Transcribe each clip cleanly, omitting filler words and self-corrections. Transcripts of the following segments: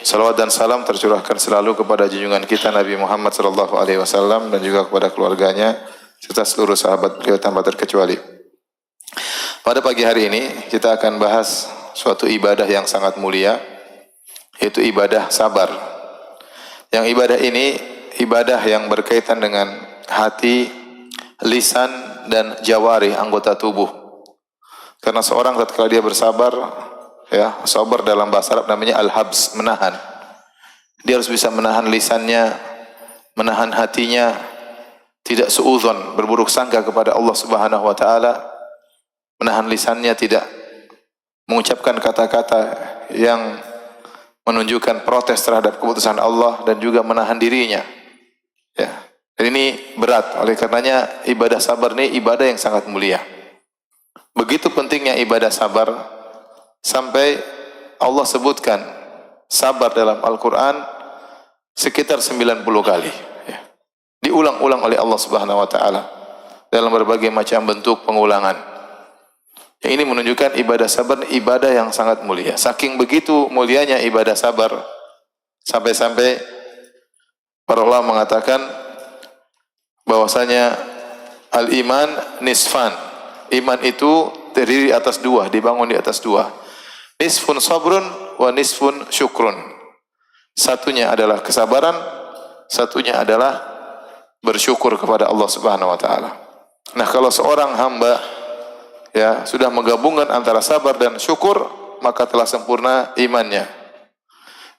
Salawat dan salam tercurahkan selalu kepada junjungan kita Nabi Muhammad sallallahu alaihi wasallam dan juga kepada keluarganya serta seluruh sahabat beliau tanpa terkecuali. Pada pagi hari ini kita akan bahas suatu ibadah yang sangat mulia, yaitu ibadah sabar. Yang ibadah ini ibadah yang berkaitan dengan hati, lisan dan jawari, anggota tubuh. Karena seorang tatkala dia bersabar, ya, sabar dalam bahasa Arab namanya al-habs, menahan. Dia harus bisa menahan lisannya, menahan hatinya, tidak suudzon, berburuk sangka kepada Allah Subhanahu wa taala, menahan lisannya tidak mengucapkan kata-kata yang menunjukkan protes terhadap keputusan Allah dan juga menahan dirinya. Ya. Dan ini berat, oleh karenanya ibadah sabar ini ibadah yang sangat mulia. Begitu pentingnya ibadah sabar sampai Allah sebutkan sabar dalam Al-Quran sekitar 90 kali. Ya. Diulang-ulang oleh Allah Subhanahu wa taala dalam berbagai macam bentuk pengulangan. Yang ini menunjukkan ibadah sabar ibadah yang sangat mulia. Saking begitu mulianya ibadah sabar sampai-sampai para ulama mengatakan bahwasanya al-iman nisfan. Iman itu terdiri atas dua, dibangun di atas dua. Nisfun sabrun wa nisfun syukrun. Satunya adalah kesabaran, satunya adalah bersyukur kepada Allah Subhanahu wa taala. Nah, kalau seorang hamba ya sudah menggabungkan antara sabar dan syukur, maka telah sempurna imannya.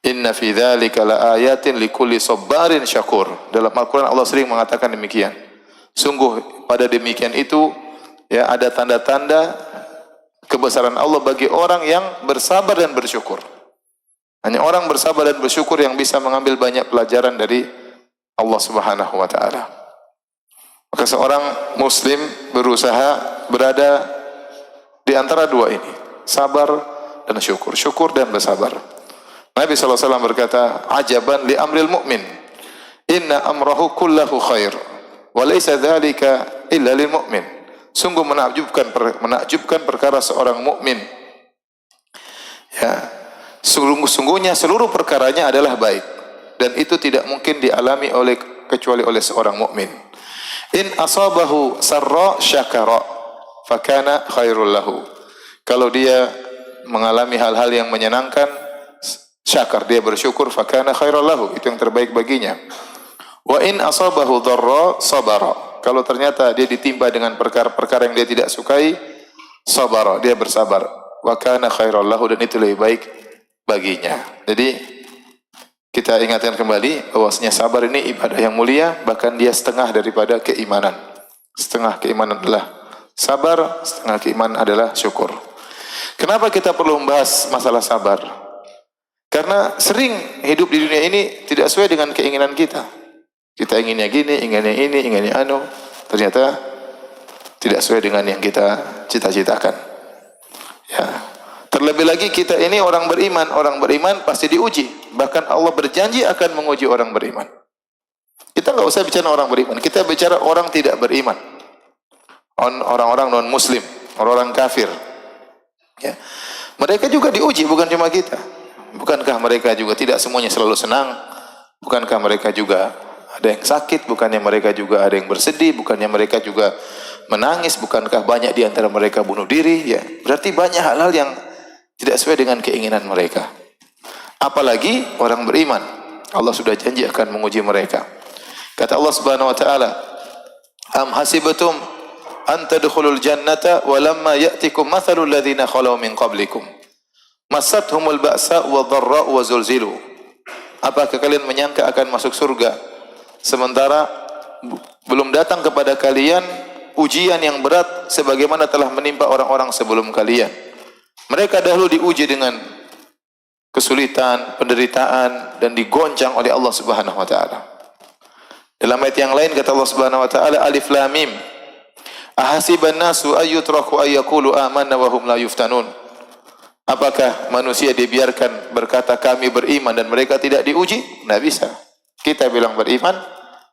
Inna fi dzalika laayatin likulli sabarin syakur. Dalam Al-Qur'an Allah sering mengatakan demikian. Sungguh pada demikian itu ya ada tanda-tanda kebesaran Allah bagi orang yang bersabar dan bersyukur. Hanya orang bersabar dan bersyukur yang bisa mengambil banyak pelajaran dari Allah Subhanahu wa taala. Maka seorang muslim berusaha berada di antara dua ini, sabar dan syukur, syukur dan bersabar. Nabi sallallahu alaihi wasallam berkata, "Ajaban li amril mu'min, inna amrahu kullahu khair, wa laysa dzalika illa lil mu'min." Sungguh menakjubkan perkara seorang mukmin. Ya, sungguhnya seluruh perkaranya adalah baik dan itu tidak mungkin dialami kecuali oleh seorang mukmin. In asabahu sarra syakara fakana khairul lahu. Kalau dia mengalami hal-hal yang menyenangkan, syakar, dia bersyukur, fakana khairul lahu, itu yang terbaik baginya. Wa in asabahu dharra sabara. Kalau ternyata dia ditimpa dengan perkara-perkara yang dia tidak sukai, sabara, dia bersabar. Wa kana khairul lahu, dan itu lebih baik baginya. Jadi kita ingatkan kembali bahwasanya sabar ini ibadah yang mulia, bahkan dia setengah daripada keimanan. Setengah keimanan adalah sabar, setengah keimanan adalah syukur. Kenapa kita perlu membahas masalah sabar? Karena sering hidup di dunia ini tidak sesuai dengan keinginan kita. Kita inginnya gini, inginnya ini, inginnya anu, ternyata tidak sesuai dengan yang kita cita-citakan. Ya. Terlebih lagi kita ini orang beriman pasti diuji. Bahkan Allah berjanji akan menguji orang beriman. Kita nggak usah bicara orang beriman, kita bicara orang tidak beriman. Orang-orang non-muslim, orang-orang kafir. Ya. Mereka juga diuji, bukan cuma kita. Bukankah mereka juga tidak semuanya selalu senang? Bukankah mereka juga ada yang sakit? Bukannya mereka juga ada yang bersedih? Bukannya mereka juga menangis? Bukankah banyak di antara mereka bunuh diri? Ya, berarti banyak hal-hal yang tidak sesuai dengan keinginan mereka. Apalagi orang beriman. Allah sudah janji akan menguji mereka. Kata Allah Subhanahu wa taala, "Am hasibatum an tadkhulul jannata wa lamma ya'tikum mathalul ladzina khalau min qablikum massatuhumul ba'sa wa dharra wa zulzilu." Apakah kalian menyangka akan masuk surga sementara belum datang kepada kalian ujian yang berat sebagaimana telah menimpa orang-orang sebelum kalian? Mereka dahulu diuji dengan kesulitan, penderitaan, dan digoncang oleh Allah Subhanahu wa taala. Dalam ayat yang lain kata Allah Subhanahu wa taala, Alif Lam Mim, ahasiban nasu ayyutraku ayyaqulu amanna wa hum la yuftanun. Apakah manusia dibiarkan berkata kami beriman dan mereka tidak diuji? Tidak bisa. Kita bilang beriman,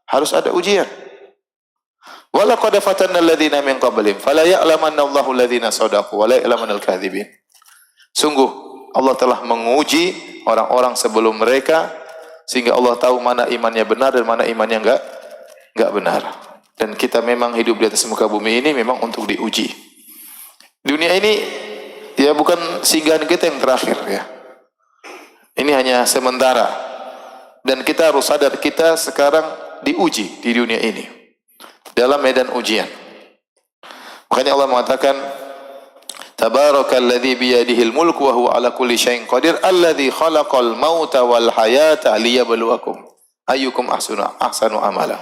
harus ada ujian. Wa laqad fatanna alladziina min qablihim fala ya'lamanna Allahu alladziina shadaqu wa la ya'lamanal kadzibin. Sungguh Allah telah menguji orang-orang sebelum mereka sehingga Allah tahu mana imannya benar dan mana imannya enggak benar. Dan kita memang hidup di atas muka bumi ini memang untuk diuji. Dunia ini ya bukan singgahan kita yang terakhir ya. Ini hanya sementara. Dan kita harus sadar kita sekarang diuji di dunia ini. Dalam medan ujian. Makanya Allah mengatakan Tabarakalladzi biyadihil mulku wa huwa ala kulli syai'in qadir alladzi khalaqal mauta wal hayata liyabluwakum ayyukum ahsanu amala.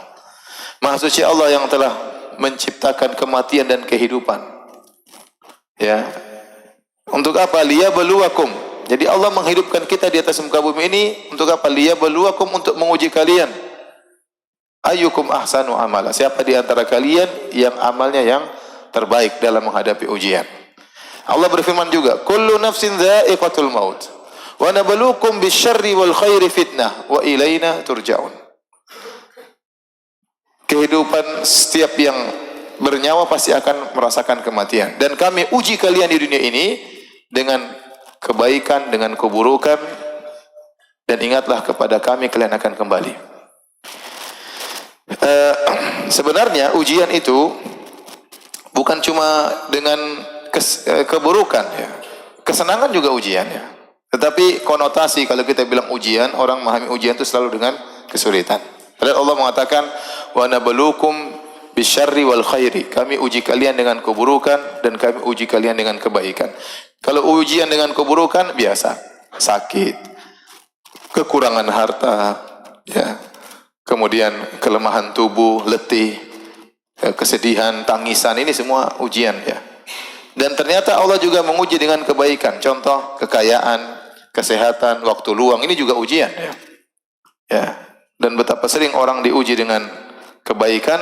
Maha suci Allah yang telah menciptakan kematian dan kehidupan. Ya. Untuk apa? Liyabluwakum. Jadi Allah menghidupkan kita di atas muka bumi ini untuk apa? Liyabluwakum, untuk menguji kalian. Ayyukum ahsanu amala. Siapa di antara kalian yang amalnya yang terbaik dalam menghadapi ujian. Allah berfirman juga, kullu nafsin dha'iqatul maut wa nabluukum bisyarri wal khairi fitnah wa ilaina turja'un. Kehidupan setiap yang bernyawa pasti akan merasakan kematian, dan kami uji kalian di dunia ini dengan kebaikan, dengan keburukan, dan ingatlah kepada kami kalian akan kembali. Sebenarnya ujian itu bukan cuma dengan keburukan ya. Kesenangan juga ujian ya. Tetapi konotasi kalau kita bilang ujian, orang memahami ujian itu selalu dengan kesulitan. Padahal Allah mengatakan wa nabluukum bisyarri wal khairi. Kami uji kalian dengan keburukan dan kami uji kalian dengan kebaikan. Kalau ujian dengan keburukan biasa, sakit, kekurangan harta, ya. Kemudian kelemahan tubuh, letih, kesedihan, tangisan, ini semua ujian ya. Dan ternyata Allah juga menguji dengan kebaikan. Contoh, kekayaan, kesehatan, waktu luang, ini juga ujian ya. Ya. Dan betapa sering orang diuji dengan kebaikan,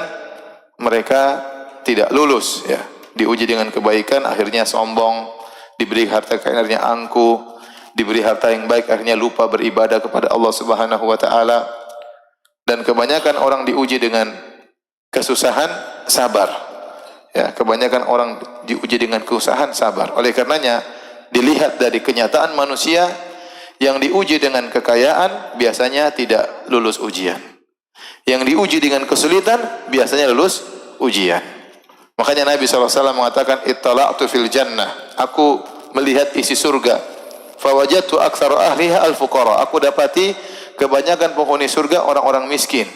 mereka tidak lulus ya. Diuji dengan kebaikan, akhirnya sombong, diberi harta kekayaan akhirnya angkuh, diberi harta yang baik akhirnya lupa beribadah kepada Allah Subhanahu wa taala. Dan kebanyakan orang diuji dengan kesusahan, sabar. Ya, kebanyakan orang diuji dengan kesusahan, sabar. Oleh karenanya, dilihat dari kenyataan manusia yang diuji dengan kekayaan biasanya tidak lulus ujian. Yang diuji dengan kesulitan biasanya lulus ujian. Makanya Nabi SAW mengatakan, ittala'tu fil jannah. Aku melihat isi surga. Fawajadtu aktsara ahliha al-fuqara. Aku dapati kebanyakan penghuni surga orang-orang miskin.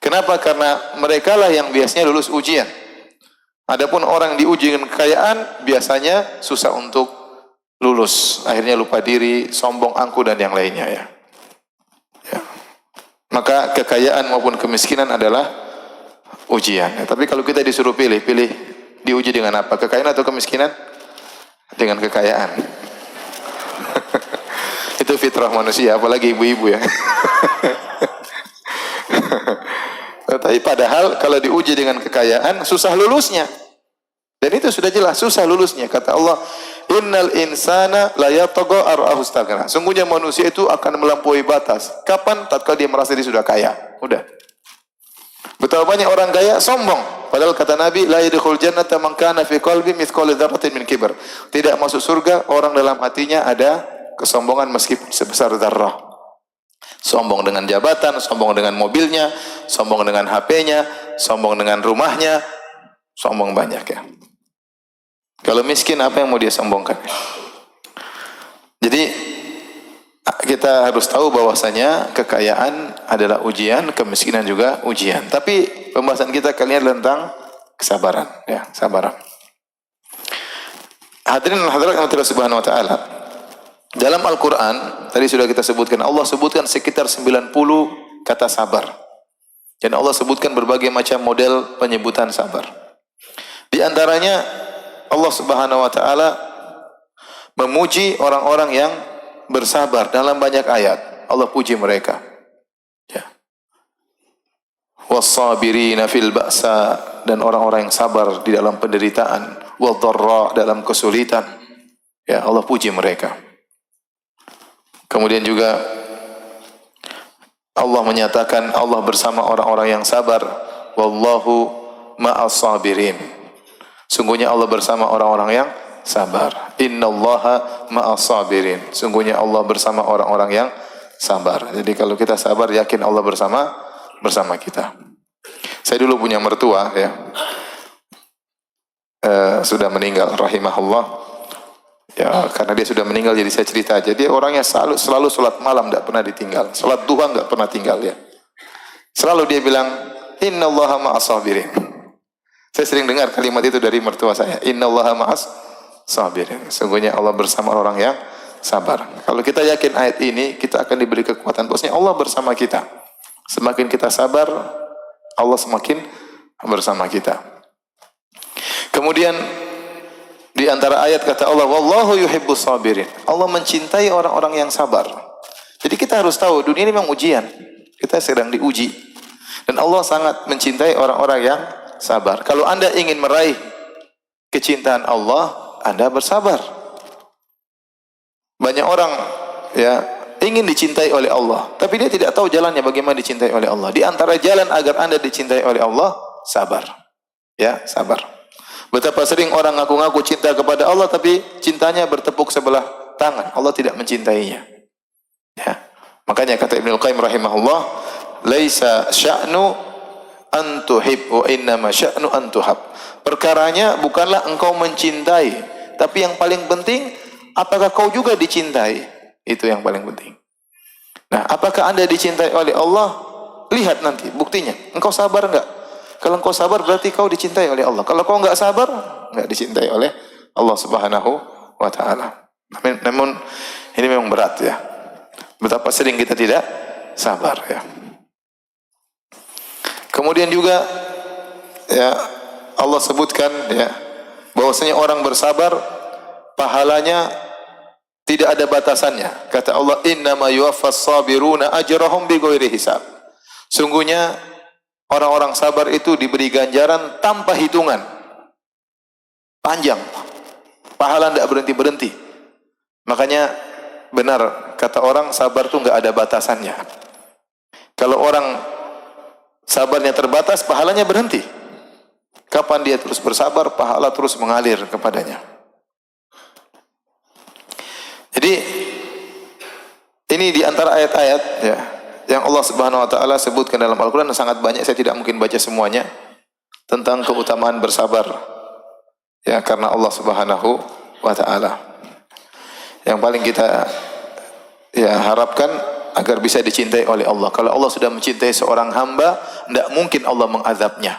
Kenapa? Karena mereka lah yang biasanya lulus ujian. Adapun orang diuji dengan kekayaan biasanya susah untuk lulus. Akhirnya lupa diri, sombong, angkuh dan yang lainnya ya. Ya. Maka kekayaan maupun kemiskinan adalah ujian. Ya, tapi kalau kita disuruh pilih diuji dengan apa? Kekayaan atau kemiskinan? Dengan kekayaan. Itu fitrah manusia, apalagi ibu-ibu ya. Tapi padahal kalau diuji dengan kekayaan susah lulusnya. Dan itu sudah jelas susah lulusnya. Kata Allah, innal insana la yatagha ar-ahu istaghna. Sungguhnya manusia itu akan melampaui batas. Kapan? Tatkala dia merasa dia sudah kaya. Udah. Betapa banyak orang kaya sombong. Padahal kata Nabi, la yadkhul jannata man kana fi qalbi mithqala dzarratin min kibr. Tidak masuk surga orang dalam hatinya ada kesombongan meskipun sebesar zarrah. Sombong dengan jabatan, sombong dengan mobilnya, sombong dengan HP-nya, sombong dengan rumahnya, sombong banyak ya. Kalau miskin apa yang mau dia sombongkan? Jadi kita harus tahu bahwasanya kekayaan adalah ujian, kemiskinan juga ujian. Tapi pembahasan kita kali ini tentang kesabaran ya, sabaran. Hadirin dan hadirat Allah Subhanahu wa taala. Dalam Al-Quran, tadi sudah kita sebutkan, Allah sebutkan sekitar 90 kata sabar. Dan Allah sebutkan berbagai macam model penyebutan sabar. Di antaranya, Allah Subhanahu wa ta'ala memuji orang-orang yang bersabar dalam banyak ayat. Allah puji mereka. Ya. Was-sabirina fil ba'sa, dan orang-orang yang sabar di dalam penderitaan. Wad-dharra, dalam kesulitan. Ya, Allah puji mereka. Kemudian juga Allah menyatakan Allah bersama orang-orang yang sabar. Wallahu ma'as sabirin. Sungguhnya Allah bersama orang-orang yang sabar. Innallaha ma'as sabirin. Sungguhnya Allah bersama orang-orang yang sabar. Jadi kalau kita sabar, yakin Allah bersama kita. Saya dulu punya mertua ya. Sudah meninggal rahimahullah. Ya, karena dia sudah meninggal jadi saya cerita aja. Dia orangnya selalu salat malam, enggak pernah ditinggal. Salat duha enggak pernah tinggal ya. Selalu dia bilang, "Innallaha ma'as sabirin." Saya sering dengar kalimat itu dari mertua saya. Innallaha ma'as sabirin. Sungguhnya Allah bersama orang yang sabar. Kalau kita yakin ayat ini, kita akan diberi kekuatan. Bosnya Allah bersama kita. Semakin kita sabar, Allah semakin bersama kita. Kemudian di antara ayat kata Allah, wallahu yuhibbus sabirin. Allah mencintai orang-orang yang sabar. Jadi kita harus tahu dunia ini memang ujian. Kita sedang diuji. Dan Allah sangat mencintai orang-orang yang sabar. Kalau Anda ingin meraih kecintaan Allah, Anda bersabar. Banyak orang ya ingin dicintai oleh Allah, tapi dia tidak tahu jalannya bagaimana dicintai oleh Allah. Di antara jalan agar Anda dicintai oleh Allah, sabar. Ya, sabar. Betapa sering orang ngaku-ngaku cinta kepada Allah tapi cintanya bertepuk sebelah tangan. Allah tidak mencintainya. Ya. Makanya kata Ibnu Qayyim rahimahullah, "Laisa sya'nu an tuhib wa innama sya'nu an tuhab." Perkaranya bukanlah engkau mencintai, tapi yang paling penting apakah kau juga dicintai? Itu yang paling penting. Nah, apakah Anda dicintai oleh Allah? Lihat nanti buktinya. Engkau sabar enggak? Kalau engkau sabar berarti kau dicintai oleh Allah. Kalau kau enggak sabar, enggak dicintai oleh Allah Subhanahu wa taala. Namun ini memang berat ya. Betapa sering kita tidak sabar ya. Kemudian juga ya Allah sebutkan ya bahwasanya orang bersabar pahalanya tidak ada batasannya. Kata Allah, "Innama yuwaffas sabiruna ajrahum bighairi hisab." Sungguhnya orang-orang sabar itu diberi ganjaran tanpa hitungan. Panjang. Pahala tidak berhenti-berhenti. Makanya benar kata orang sabar itu enggak ada batasannya. Kalau orang sabarnya terbatas, pahalanya berhenti. Kapan dia terus bersabar, pahala terus mengalir kepadanya. Jadi ini di antara ayat-ayat ya yang Allah Subhanahu wa taala sebutkan dalam Al-Qur'an sangat banyak, saya tidak mungkin baca semuanya tentang keutamaan bersabar. Ya, karena Allah Subhanahu wa taala. Yang paling kita ya harapkan agar bisa dicintai oleh Allah. Kalau Allah sudah mencintai seorang hamba, tidak mungkin Allah mengazabnya.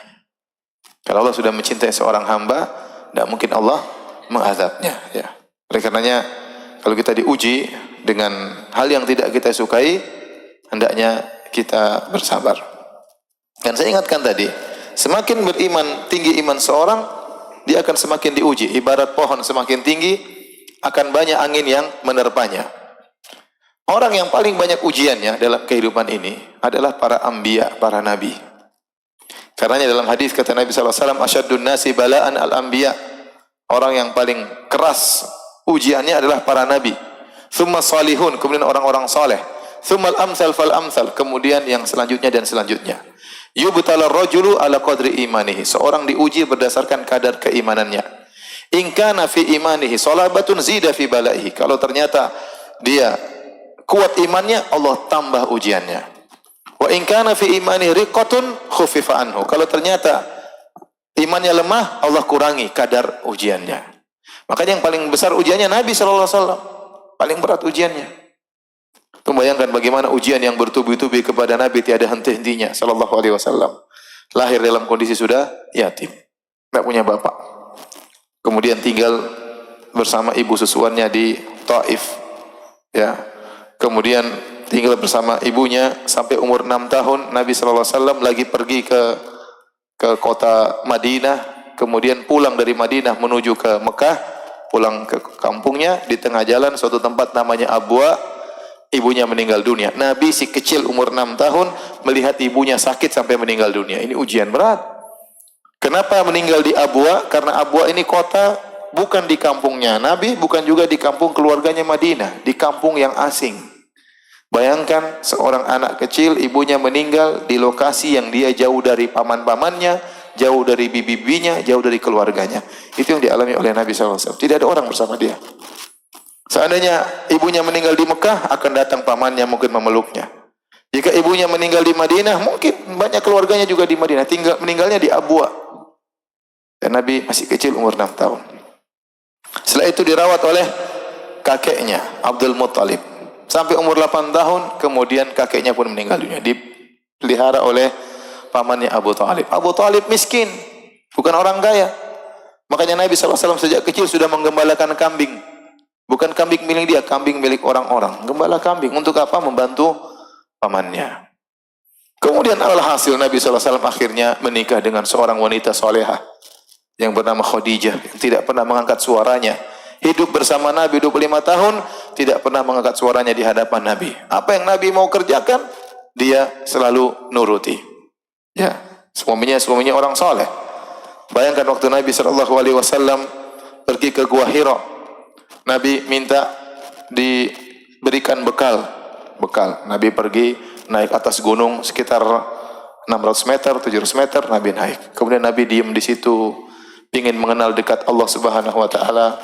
Kalau Allah sudah mencintai seorang hamba, tidak mungkin Allah mengazabnya ya. Oleh karenanya kalau kita diuji dengan hal yang tidak kita sukai, hendaknya kita bersabar. Dan saya ingatkan tadi, semakin beriman, tinggi iman seorang, dia akan semakin diuji. Ibarat pohon semakin tinggi, akan banyak angin yang menerpanya. Orang yang paling banyak ujiannya dalam kehidupan ini adalah para anbiya, para nabi. Karenanya dalam hadis kata Nabi SAW, "Asyaddun nasi bala'an al-anbiya." Orang yang paling keras ujiannya adalah para nabi. Tsumma salihun, kemudian orang-orang saleh. Tsummal amsal fal amsal, kemudian yang selanjutnya dan selanjutnya. Yubtalar rajulu ala qadri imanihi, seorang diuji berdasarkan kadar keimanannya. In kana fi imanihi salabatun zida fi balaihi, kalau ternyata dia kuat imannya, Allah tambah ujiannya. Wa in kana fi imanihi riqatun khuffifa anhu, kalau ternyata imannya lemah, Allah kurangi kadar ujiannya. Makanya yang paling besar ujiannya Nabi SAW. Paling berat ujiannya. Bayangkan bagaimana ujian yang bertubi-tubi kepada Nabi tiada henti-hentinya SAW. Lahir dalam kondisi sudah yatim. Tidak punya bapak. Kemudian tinggal bersama ibu susuannya di Taif. Ya. Kemudian tinggal bersama ibunya sampai umur 6 tahun. Nabi SAW lagi pergi ke kota Madinah. Kemudian pulang dari Madinah menuju ke Mekah. Pulang ke kampungnya, di tengah jalan suatu tempat namanya Abwa, ibunya meninggal dunia. Nabi si kecil umur 6 tahun melihat ibunya sakit sampai meninggal dunia. Ini ujian berat. Kenapa meninggal di Abwa? Karena Abwa ini kota bukan di kampungnya Nabi, bukan juga di kampung keluarganya Madinah, di kampung yang asing. Bayangkan seorang anak kecil, ibunya meninggal di lokasi yang dia jauh dari paman-pamannya, jauh dari bibi-bibinya, jauh dari keluarganya. Itu yang dialami oleh Nabi SAW. Tidak ada orang bersama dia. Seandainya ibunya meninggal di Mekah, akan datang pamannya mungkin memeluknya. Jika ibunya meninggal di Madinah, mungkin banyak keluarganya juga di Madinah. Meninggalnya di Abwa. Dan Nabi masih kecil, umur 6 tahun. Setelah itu dirawat oleh kakeknya, Abdul Muttalib. Sampai umur 8 tahun, kemudian kakeknya pun meninggal dunia. Dipelihara oleh pamannya Abu Talib. Abu Talib miskin, bukan orang kaya. Makanya Nabi SAW sejak kecil sudah menggembalakan kambing. Bukan kambing milik dia, kambing milik orang-orang. Gembala kambing. Untuk apa? Membantu pamannya. Kemudian alhasil Nabi SAW akhirnya menikah dengan seorang wanita solehah yang bernama Khadijah, yang tidak pernah mengangkat suaranya. Hidup bersama Nabi 25 tahun, tidak pernah mengangkat suaranya di hadapan Nabi. Apa yang Nabi mau kerjakan, dia selalu nuruti. Ya, suaminya orang soleh. Bayangkan waktu Nabi SAW pergi ke Gua Hira, Nabi minta diberikan bekal. Nabi pergi naik atas gunung sekitar 600 meter, 700 meter, Nabi naik. Kemudian Nabi diam di situ, ingin mengenal dekat Allah Subhanahu wa taala.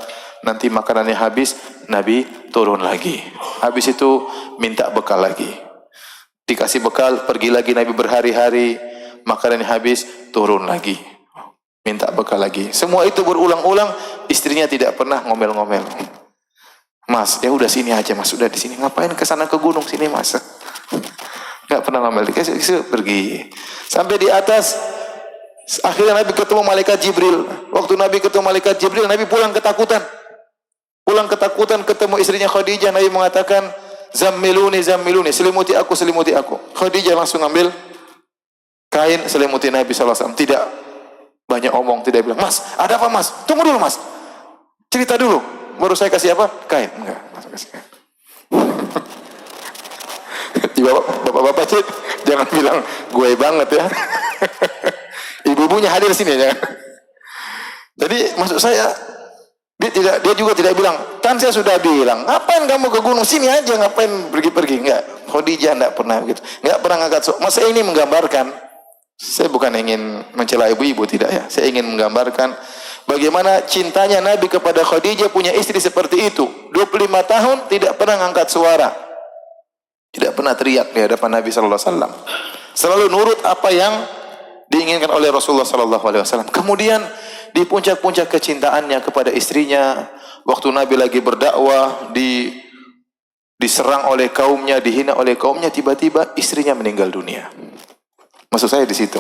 Nanti makanannya habis, Nabi turun lagi. Habis itu minta bekal lagi. Dikasih bekal, pergi lagi Nabi berhari-hari, makanannya habis, turun lagi. Minta bekal lagi. Semua itu berulang-ulang, istrinya tidak pernah ngomel-ngomel. Mas, ya udah sini aja Mas, udah di sini. Ngapain ke sana ke gunung sini Mas? Enggak pernah ngomel. Dikasih pergi. Sampai di atas, akhirnya Nabi ketemu malaikat Jibril. Waktu Nabi ketemu malaikat Jibril, Nabi pulang ketakutan. Ketemu istrinya Khadijah. Nabi mengatakan, Zammiluni, selimuti aku. Khadijah langsung ambil kain selimuti Nabi SAW. Tidak banyak omong, tidak bilang, Mas, ada apa Mas? Tunggu dulu Mas, cerita dulu, baru saya kasih apa? Kain. Enggak, langsung kasih kain. Bapak-bapak jangan bilang gue banget ya. Ibu-ibunya hadir sini ya. Jadi maksud saya, dia juga tidak bilang, kan saya sudah bilang, ngapain kamu ke gunung, sini aja, ngapain pergi-pergi. Enggak, Khadijah enggak pernah begitu. Enggak pernah ngangkat. Masa ini menggambarkan, saya bukan ingin mencela ibu-ibu, tidak ya. Saya ingin menggambarkan bagaimana cintanya Nabi kepada Khadijah, punya istri seperti itu. 25 tahun tidak pernah ngangkat suara. Tidak pernah teriak di hadapan Nabi sallallahu alaihi wasallam. Selalu nurut apa yang diinginkan oleh Rasulullah sallallahu alaihi wasallam. Kemudian di puncak-puncak kecintaannya kepada istrinya, waktu Nabi lagi berdakwah, diserang oleh kaumnya, dihina oleh kaumnya, tiba-tiba istrinya meninggal dunia. Maksud saya di situ.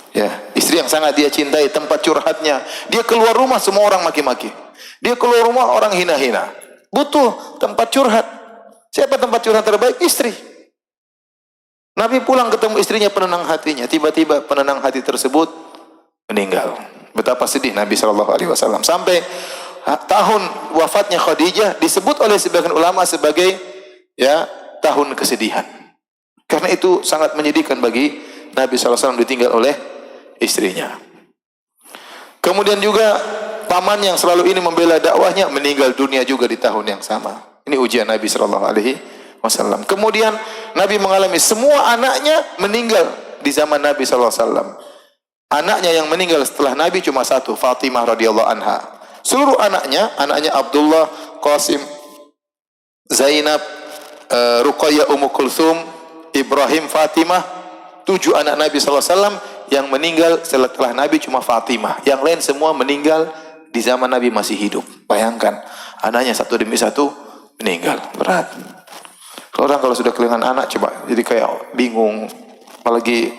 Ya, istri yang sangat dia cintai, tempat curhatnya. Dia keluar rumah semua orang maki-maki. Dia keluar rumah orang hina-hina. Butuh tempat curhat. Siapa tempat curhat terbaik? Istri. Nabi pulang ketemu istrinya, penenang hatinya. Tiba-tiba penenang hati tersebut meninggal. Betapa sedih Nabi SAW. Sampai tahun wafatnya Khadijah disebut oleh sebagian ulama sebagai tahun kesedihan. Karena itu sangat menyedihkan bagi Nabi SAW ditinggal oleh istrinya. Kemudian juga paman yang selalu ini membela dakwahnya meninggal dunia juga di tahun yang sama. Ini ujian Nabi SAW. Kemudian Nabi mengalami semua anaknya meninggal di zaman Nabi SAW. Anaknya yang meninggal setelah Nabi cuma satu, Fatimah radhiyallahu anha. Seluruh anaknya Abdullah, Qasim, Zainab, Ruqayyah, Ummu Kulthum, Ibrahim, Fatimah. 7 anak Nabi SAW yang meninggal setelah Nabi cuma Fatimah. Yang lain semua meninggal di zaman Nabi masih hidup. Bayangkan, anaknya satu demi satu meninggal. Berat. Kalau sudah kehilangan anak, coba jadi kayak bingung. Apalagi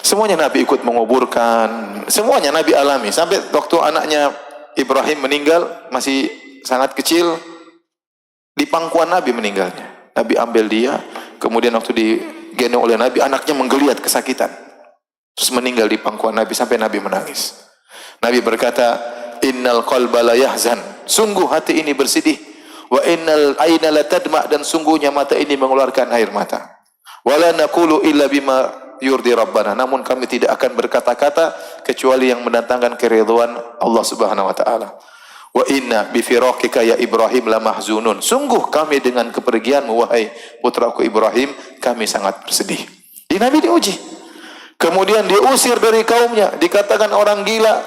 semuanya Nabi ikut menguburkan. Semuanya Nabi alami. Sampai waktu anaknya Ibrahim meninggal, masih sangat kecil, di pangkuan Nabi meninggalnya. Nabi ambil dia, kemudian waktu digendong oleh Nabi, anaknya menggeliat kesakitan. Terus meninggal di pangkuan Nabi, sampai Nabi menangis. Nabi berkata, Innal qalba la yahzan. Sungguh hati ini bersedih. Wa innal aina la tadma, dan sungguhnya mata ini mengeluarkan air mata. Wala naqulu illa bima yurdi rabbana. Namun kami tidak akan berkata-kata kecuali yang mendatangkan keridhaan Allah Subhanahu wa taala. Wa inna bi firaqika ya Ibrahim la mahzunun. Sungguh kami dengan kepergianmu wahai putraku Ibrahim, kami sangat bersedih. Di Nabi diuji. Kemudian diusir dari kaumnya, dikatakan orang gila,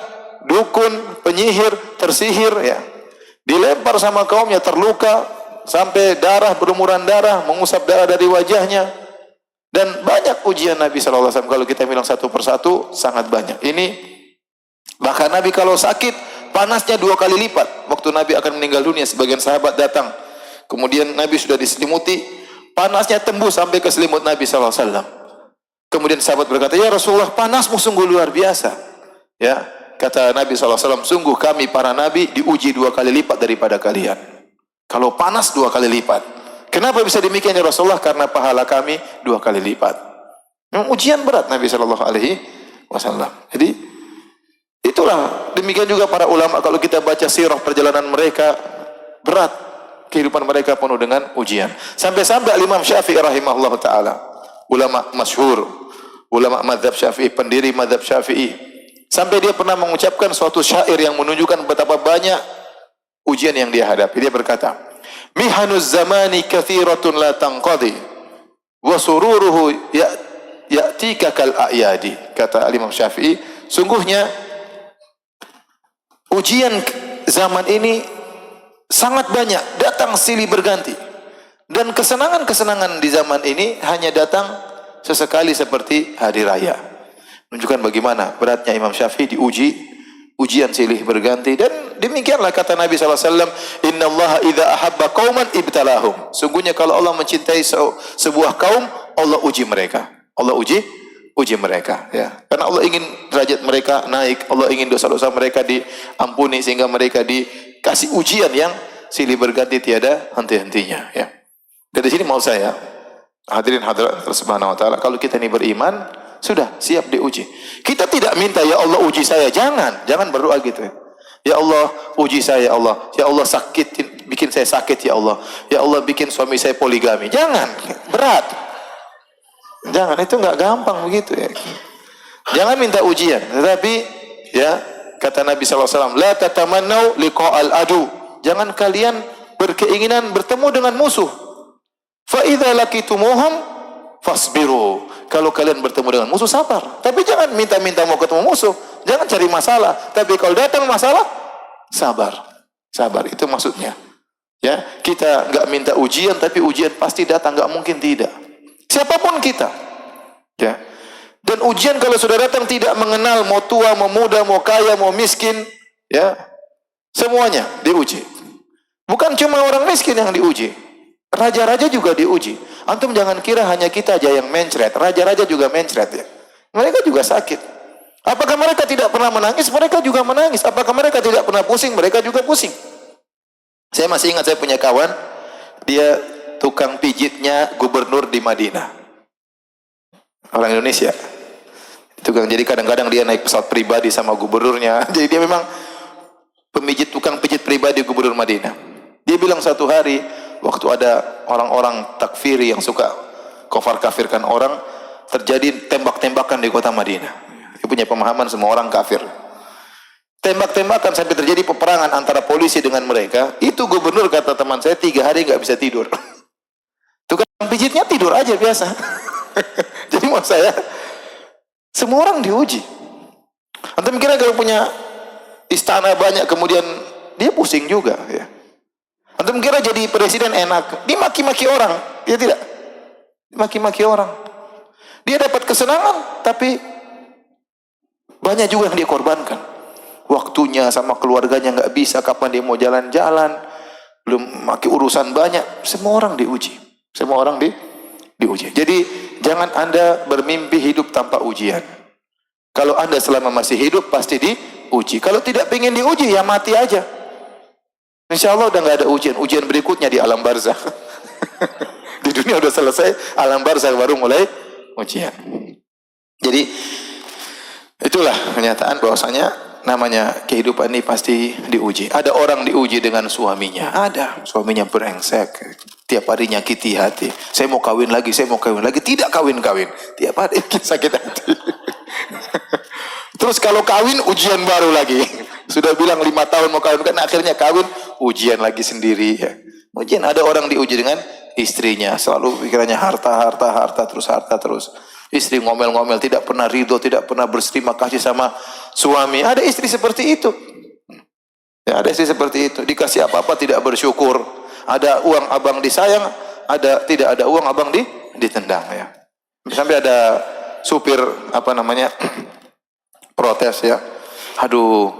dukun, penyihir, tersihir, ya. Dilempar sama kaumnya, terluka sampai darah, berlumuran darah, mengusap darah dari wajahnya. Dan banyak ujian Nabi sallallahu alaihi wasallam. Kalau kita bilang satu persatu, sangat banyak. Ini bahkan Nabi kalau sakit, panasnya 2 kali lipat. Waktu Nabi akan meninggal dunia, sebagian sahabat datang. Kemudian Nabi sudah diselimuti, panasnya tembus sampai ke selimut Nabi sallallahu alaihi wasallam. Kemudian sahabat berkata, "Ya Rasulullah, panasmu sungguh luar biasa." Ya, kata Nabi sallallahu alaihi wasallam, "Sungguh kami para nabi diuji 2 kali lipat daripada kalian." Kalau panas 2 kali lipat. Kenapa bisa demikian ya Rasulullah? Karena pahala kami 2 kali lipat. Memang ujian berat Nabi sallallahu alaihi wasallam. Jadi itulah, demikian juga para ulama, kalau kita baca sirah perjalanan mereka, berat kehidupan mereka penuh dengan ujian. Sampai-sampai Imam Syafi'i rahimahullah taala, ulama masyhur, ulama mazhab Syafi'i, pendiri mazhab Syafi'i, sampai dia pernah mengucapkan suatu syair yang menunjukkan betapa banyak ujian yang dia hadapi. Dia berkata, "Mihanuz zamani kathiratun la tanqadi wa sururuhu ya'tika kal a'yadi." Kata Imam Syafi'i, sungguhnya ujian zaman ini sangat banyak, datang silih berganti. Dan kesenangan-kesenangan di zaman ini hanya datang sesekali seperti hari raya. Menunjukkan bagaimana beratnya Imam Syafi'i diuji, ujian silih berganti. Dan demikianlah kata Nabi SAW, "Inna Allah idha ahabba qawman ibtalahum." Sungguhnya kalau Allah mencintai sebuah kaum, Allah uji mereka. Allah uji mereka, ya. Karena Allah ingin derajat mereka naik, Allah ingin dosa-dosa mereka diampuni, sehingga mereka dikasih ujian yang silih berganti tiada henti-hentinya, ya. Dari sini mau saya, hadirin hadirat subhanahu wa ta'ala, kalau kita ini beriman, sudah siap diuji. Kita tidak minta, "Ya Allah uji saya." Jangan berdoa gitu, ya. "Ya Allah uji saya, ya Allah. Ya Allah bikin saya sakit, ya Allah. Ya Allah bikin suami saya poligami." Jangan, berat. Jangan, itu enggak gampang begitu, ya. Jangan minta ujian, tetapi ya kata Nabi sallallahu alaihi wasallam, "La tatamannau liqa'al adu." Jangan kalian berkeinginan bertemu dengan musuh. Fa idza laqitumuhum fasbiru. Kalau kalian bertemu dengan musuh, sabar. Tapi jangan minta-minta mau ketemu musuh. Jangan cari masalah. Tapi kalau datang masalah, sabar. Sabar, itu maksudnya. Ya, kita enggak minta ujian, tapi ujian pasti datang, enggak mungkin tidak. Siapapun kita, ya. Dan ujian kalau sudah datang tidak mengenal mau tua, mau muda, mau kaya, mau miskin, ya. Semuanya diuji. Bukan cuma orang miskin yang diuji. Raja-raja juga diuji. Antum jangan kira hanya kita aja yang mencret. Raja-raja juga mencret, ya. Mereka juga sakit. Apakah mereka tidak pernah menangis? Mereka juga menangis. Apakah mereka tidak pernah pusing? Mereka juga pusing. Saya masih ingat, saya punya kawan, dia tukang pijitnya gubernur di Madinah, orang Indonesia. Jadi kadang-kadang dia naik pesawat pribadi sama gubernurnya. Jadi dia memang tukang pijit pribadi gubernur Madinah. Dia bilang satu hari, waktu ada orang-orang takfiri yang suka kafirkan orang, terjadi tembak-tembakan di kota Madinah. Dia punya pemahaman semua orang kafir. Tembak-tembakan sampai terjadi peperangan antara polisi dengan mereka. Itu gubernur, kata teman saya, 3 hari nggak bisa tidur. Tukang pijitnya tidur aja biasa. Jadi maksud saya, semua orang diuji. Antum kira kalau punya istana banyak kemudian dia pusing juga, ya. Antum kira jadi presiden enak, dimaki-maki orang, dia tidak. Dimaki-maki orang. Dia dapat kesenangan, tapi banyak juga yang dia korbankan. Waktunya sama keluarganya nggak bisa, kapan dia mau jalan-jalan, belum maki urusan banyak. Semua orang diuji. Semua orang diuji. Jadi jangan Anda bermimpi hidup tanpa ujian. Kalau Anda selama masih hidup pasti diuji. Kalau tidak ingin diuji, ya mati aja. Insya Allah udah nggak ada ujian. Ujian berikutnya di alam barzakh. Di dunia udah selesai, alam barzakh baru mulai ujian. Jadi itulah kenyataan bahwasanya namanya kehidupan ini pasti diuji. Ada orang diuji dengan suaminya. Ada suaminya brengsek, tiap hari nyakiti hati. Saya mau kawin lagi, saya mau kawin lagi. Tidak kawin-kawin, tiap hari sakit hati. Terus kalau kawin, ujian baru lagi. Sudah bilang 5 tahun mau kawin, kan akhirnya kawin, ujian lagi sendiri, ya. Ujian. Ada orang diuji dengan istrinya, selalu pikirannya harta, terus harta terus. Istri ngomel-ngomel, tidak pernah ridho, tidak pernah berterima kasih sama suami. Ada istri seperti itu. Ya, ada istri seperti itu. Dikasih apa-apa tidak bersyukur. Ada uang abang disayang, tidak ada uang abang ditendang ya. Sampai ada supir protes ya. Aduh,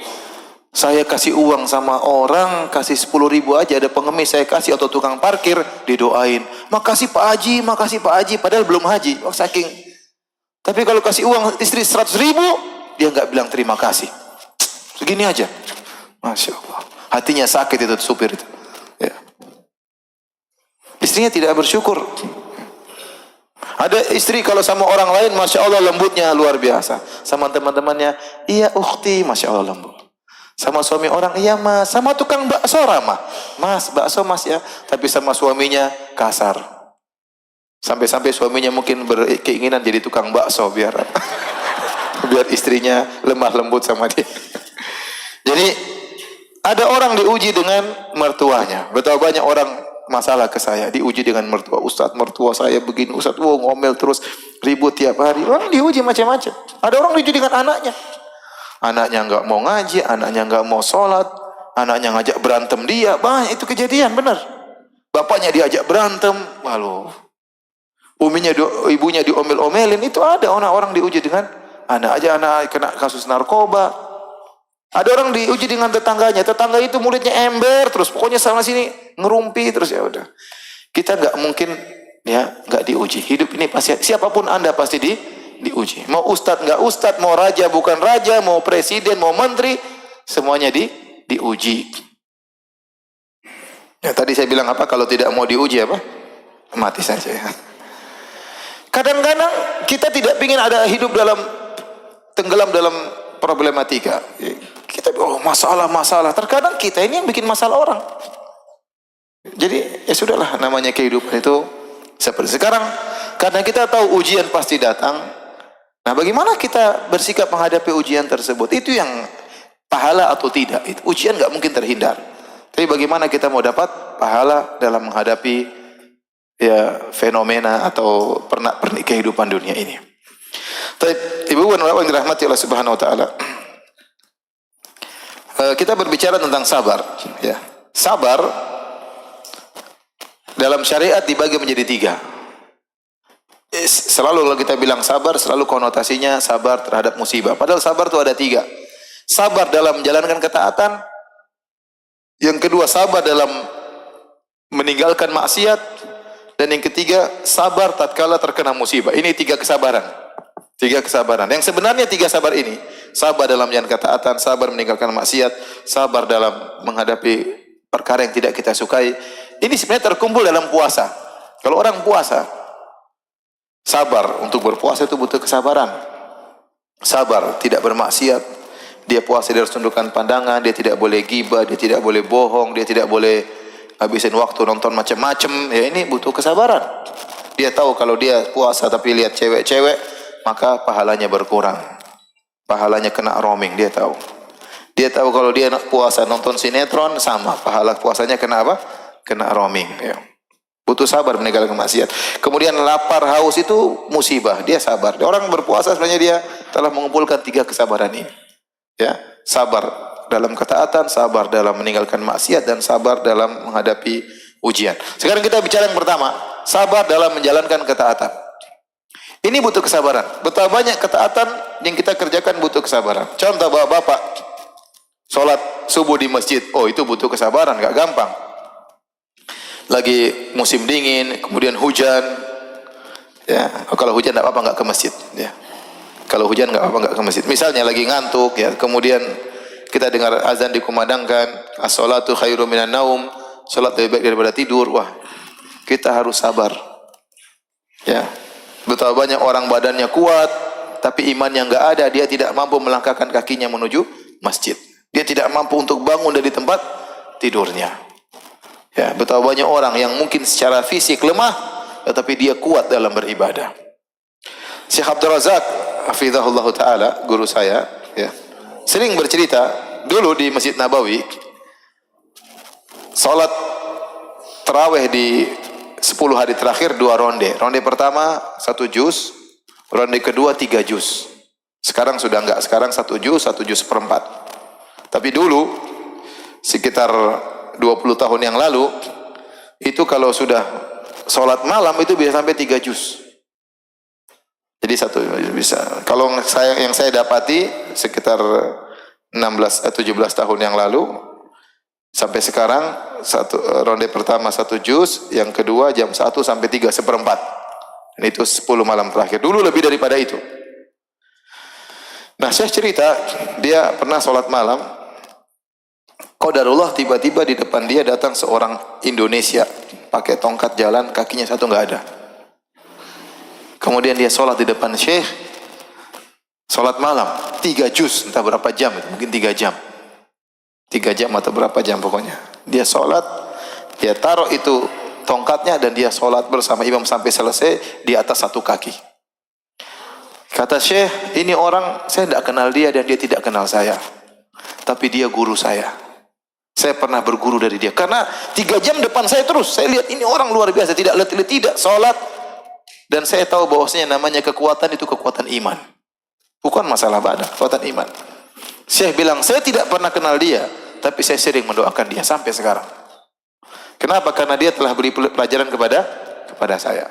saya kasih uang sama orang, kasih 10.000 aja, ada pengemis saya kasih atau tukang parkir, didoain. Makasih Pak Haji, padahal belum haji. Oh, saking. Tapi kalau kasih uang istri 100.000, dia nggak bilang terima kasih. Segini aja. Masya Allah. Hatinya sakit itu supir itu. Ya. Istrinya tidak bersyukur. Ada istri kalau sama orang lain, Masya Allah lembutnya luar biasa. Sama teman-temannya, iya ukhti, Masya Allah lembut. Sama suami orang, iya mas. Sama tukang bakso ramah. Mas, bakso mas ya. Tapi sama suaminya kasar. Sampai-sampai suaminya mungkin berkeinginan jadi tukang bakso biar istrinya lemah lembut sama dia. Jadi ada orang diuji dengan mertuanya. Betapa banyak orang masalah ke saya diuji dengan mertua. Ustaz, mertua saya begini. Ustaz, ngomel terus, ribut tiap hari. Orang diuji macam-macam. Ada orang diuji dengan anaknya. Anaknya enggak mau ngaji, anaknya enggak mau sholat, anaknya ngajak berantem dia. Itu kejadian benar. Bapaknya diajak berantem, malu. Ibunya diomel-omelin. Itu ada orang diuji dengan anak kena kasus narkoba. Ada orang diuji dengan tetangganya. Tetangga itu mulutnya ember terus, pokoknya sana sini ngerumpi terus, ya udah. Kita enggak mungkin enggak diuji. Hidup ini pasti, siapapun Anda pasti diuji. Mau ustadz nggak ustadz, mau raja bukan raja, mau presiden, mau menteri, semuanya diuji. Ya, tadi saya bilang apa? Kalau tidak mau diuji apa? Mati saja. Kadang-kadang kita tidak ingin ada hidup tenggelam dalam problematika. Kita masalah. Terkadang kita ini yang bikin masalah orang. Jadi ya sudahlah, namanya kehidupan itu seperti sekarang. Karena kita tahu ujian pasti datang. Nah, bagaimana kita bersikap menghadapi ujian tersebut? Itu yang pahala atau tidak. Itu ujian nggak mungkin terhindar. Tapi bagaimana kita mau dapat pahala dalam menghadapi fenomena atau pernak-pernik kehidupan dunia ini? Ibu dan bapak yang dirahmati Allah Subhanahu Wa Taala. Kita berbicara tentang sabar. Ya, sabar dalam syariat dibagi menjadi 3. Selalu kalau kita bilang sabar, selalu konotasinya sabar terhadap musibah. Padahal sabar itu ada 3. Sabar dalam menjalankan ketaatan. Yang kedua, sabar dalam meninggalkan maksiat. Dan yang ketiga, sabar tatkala terkena musibah. Ini 3 kesabaran. 3 kesabaran. Yang sebenarnya 3 sabar ini, sabar dalam menjalankan ketaatan, sabar meninggalkan maksiat, sabar dalam menghadapi perkara yang tidak kita sukai. Ini sebenarnya terkumpul dalam puasa. Kalau orang puasa, sabar untuk berpuasa itu butuh kesabaran. Sabar tidak bermaksiat. Dia puasa, dia harus tundukkan pandangan, dia tidak boleh ghibah, dia tidak boleh bohong, dia tidak boleh habisin waktu nonton macam-macam. Ya, ini butuh kesabaran. Dia tahu kalau dia puasa tapi lihat cewek-cewek, maka pahalanya berkurang. Pahalanya kena roaming, dia tahu. Dia tahu kalau dia puasa nonton sinetron, sama pahala puasanya kena apa? Kena roaming, ya. Butuh sabar meninggalkan maksiat. Kemudian lapar, haus itu musibah. Dia sabar. Orang berpuasa sebenarnya dia telah mengumpulkan 3 kesabaran ini. Ya, sabar dalam ketaatan, sabar dalam meninggalkan maksiat, dan sabar dalam menghadapi ujian. Sekarang kita bicara yang pertama, sabar dalam menjalankan ketaatan. Ini butuh kesabaran. Betapa banyak ketaatan yang kita kerjakan butuh kesabaran. Contoh bapak-bapak, sholat subuh di masjid. Oh, itu butuh kesabaran, gak gampang. Lagi musim dingin, kemudian hujan, ya. Kalau hujan tidak apa-apa nggak ke masjid, ya. Kalau hujan nggak apa-apa nggak ke masjid. Misalnya lagi ngantuk, ya. Kemudian kita dengar azan dikumandangkan, as-salatu khairum minan naum, salat lebih baik daripada tidur. Wah, kita harus sabar, ya. Betapa banyak orang badannya kuat, tapi imannya nggak ada, dia tidak mampu melangkahkan kakinya menuju masjid. Dia tidak mampu untuk bangun dari tempat tidurnya. Ya, betapa banyak orang yang mungkin secara fisik lemah, tetapi dia kuat dalam beribadah. Syekh Abdul Razak, hafizahullah ta'ala, guru saya, ya, sering bercerita, dulu di Masjid Nabawi, salat tarawih di 10 hari terakhir 2 ronde. Ronde pertama 1 juz, Ronde kedua 3 juz. Sekarang sudah enggak, sekarang 1 juz seperempat. Tapi dulu sekitar 20 tahun yang lalu itu kalau sudah sholat malam itu bisa sampai 3 juz. Jadi satu bisa. Kalau yang saya dapati sekitar 17 tahun yang lalu sampai sekarang ronde pertama 1 juz, yang kedua jam 1 sampai 3 seperempat. Dan itu 10 malam terakhir. Dulu lebih daripada itu. Nah, saya cerita dia pernah sholat malam. Qadarullah tiba-tiba di depan dia datang seorang Indonesia pakai tongkat jalan, kakinya satu enggak ada. Kemudian dia sholat di depan Syekh, sholat malam 3 juz, entah berapa jam itu, mungkin 3 jam 3 jam atau berapa jam pokoknya. Dia sholat, dia taruh itu tongkatnya dan dia sholat bersama imam sampai selesai di atas satu kaki. Kata Syekh, ini orang saya tidak kenal dia dan dia tidak kenal saya, tapi dia guru saya pernah berguru dari dia. Karena 3 jam depan saya terus, saya lihat ini orang luar biasa, tidak letih, tidak sholat. Dan saya tahu bahwasanya namanya kekuatan itu kekuatan iman. Bukan masalah badan, kekuatan iman. Syekh bilang, saya tidak pernah kenal dia, tapi saya sering mendoakan dia sampai sekarang. Kenapa? Karena dia telah beri pelajaran kepada saya.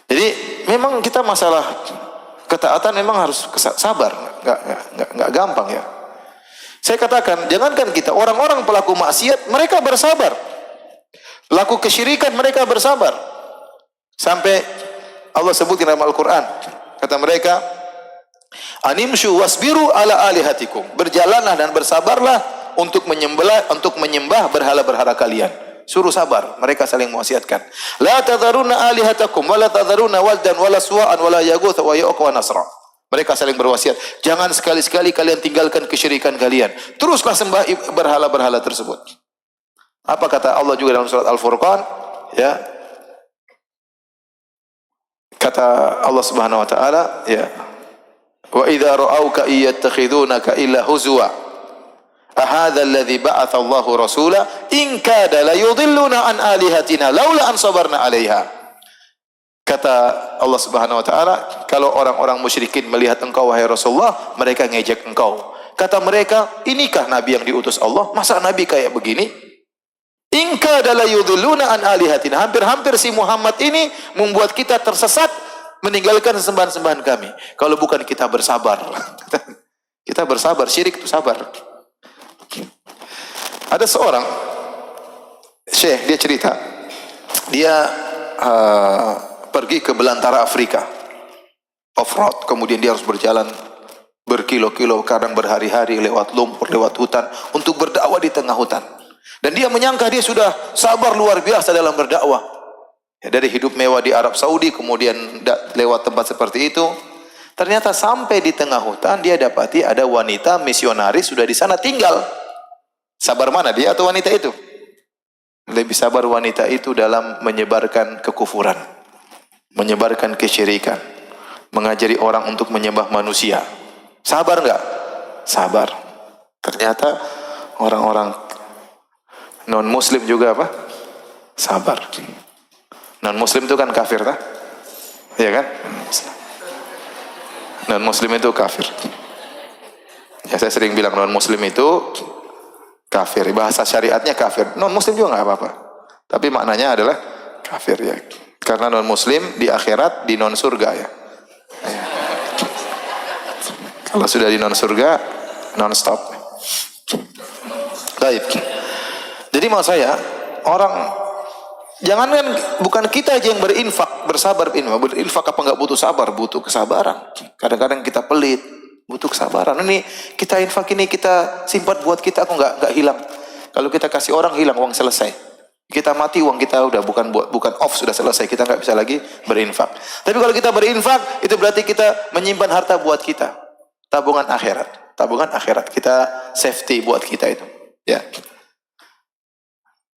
Jadi memang kita masalah ketaatan memang harus sabar, enggak gampang ya. Saya katakan, jangankan kita, orang-orang pelaku maksiat, mereka bersabar. Pelaku kesyirikan, mereka bersabar. Sampai Allah sebut dalam Al-Quran, kata mereka, animshu wasbiru ala alihatikum, berjalanlah dan bersabarlah untuk menyembah berhala-berhala kalian. Suruh sabar, mereka saling mewasiatkan. La tadharuna alihatakum wa la tadharuna waldan wa la suwa'an wa la yaghutha wa ya'uq wa nasra. Mereka saling berwasiat, jangan sekali-sekali kalian tinggalkan kesyirikan kalian. Teruslah sembah berhala-berhala tersebut. Apa kata Allah juga dalam surat Al-Furqan? Ya. Kata Allah Subhanahu wa taala, ya. Wa idza ra'auka iyattakhidunaka illa huzwa. Ahadha alladhi ba'atha Allahu rasula in kada la yudhilluna an alihatina laula an sabarna 'alaiha. Kata Allah Subhanahu wa taala, kalau orang-orang musyrikin melihat engkau wahai Rasulullah, mereka ngejek engkau. Kata mereka, inikah nabi yang diutus Allah? Masa nabi kayak begini? In kada la yudhilluna an alihatina. Hampir-hampir si Muhammad ini membuat kita tersesat meninggalkan sembahan-sembahan kami. Kalau bukan kita bersabar. Kita bersabar, syirik itu sabar. Ada seorang Syekh, dia cerita, dia pergi ke belantara Afrika, off-road, kemudian dia harus berjalan berkilo-kilo, kadang berhari-hari lewat lumpur, lewat hutan, untuk berdakwah di tengah hutan. Dan dia menyangka dia sudah sabar luar biasa dalam berdakwah. Ya, dari hidup mewah di Arab Saudi, kemudian lewat tempat seperti itu. Ternyata sampai di tengah hutan, dia dapati ada wanita misionaris sudah di sana tinggal. Sabar mana dia atau wanita itu? Lebih sabar wanita itu dalam menyebarkan kekufuran, menyebarkan kesyirikan, mengajari orang untuk menyembah manusia. Sabar enggak? Sabar. Ternyata orang-orang non-muslim juga apa? Sabar. Non-muslim itu kan kafir, tak? Iya kan? Non-muslim itu kafir. Ya, saya sering bilang non-muslim itu kafir. Bahasa syariatnya kafir. Non-muslim juga nggak apa-apa. Tapi maknanya adalah kafir ya. Karena non-muslim di akhirat di non-surga ya. Kalau sudah di non-surga, non-stop. Baik. Jadi maksud saya, orang jangankan bukan kita aja yang berinfak, bersabar, berinfak apa enggak butuh sabar, butuh kesabaran. Kadang-kadang kita pelit, butuh kesabaran. Ini kita infak, ini kita simpan buat kita, aku enggak hilang. Kalau kita kasih orang hilang, uang selesai. Kita mati, uang kita udah bukan off, sudah selesai. Kita enggak bisa lagi berinfak. Tapi kalau kita berinfak, itu berarti kita menyimpan harta buat kita. Tabungan akhirat. Tabungan akhirat. Kita safety buat kita itu. Ya.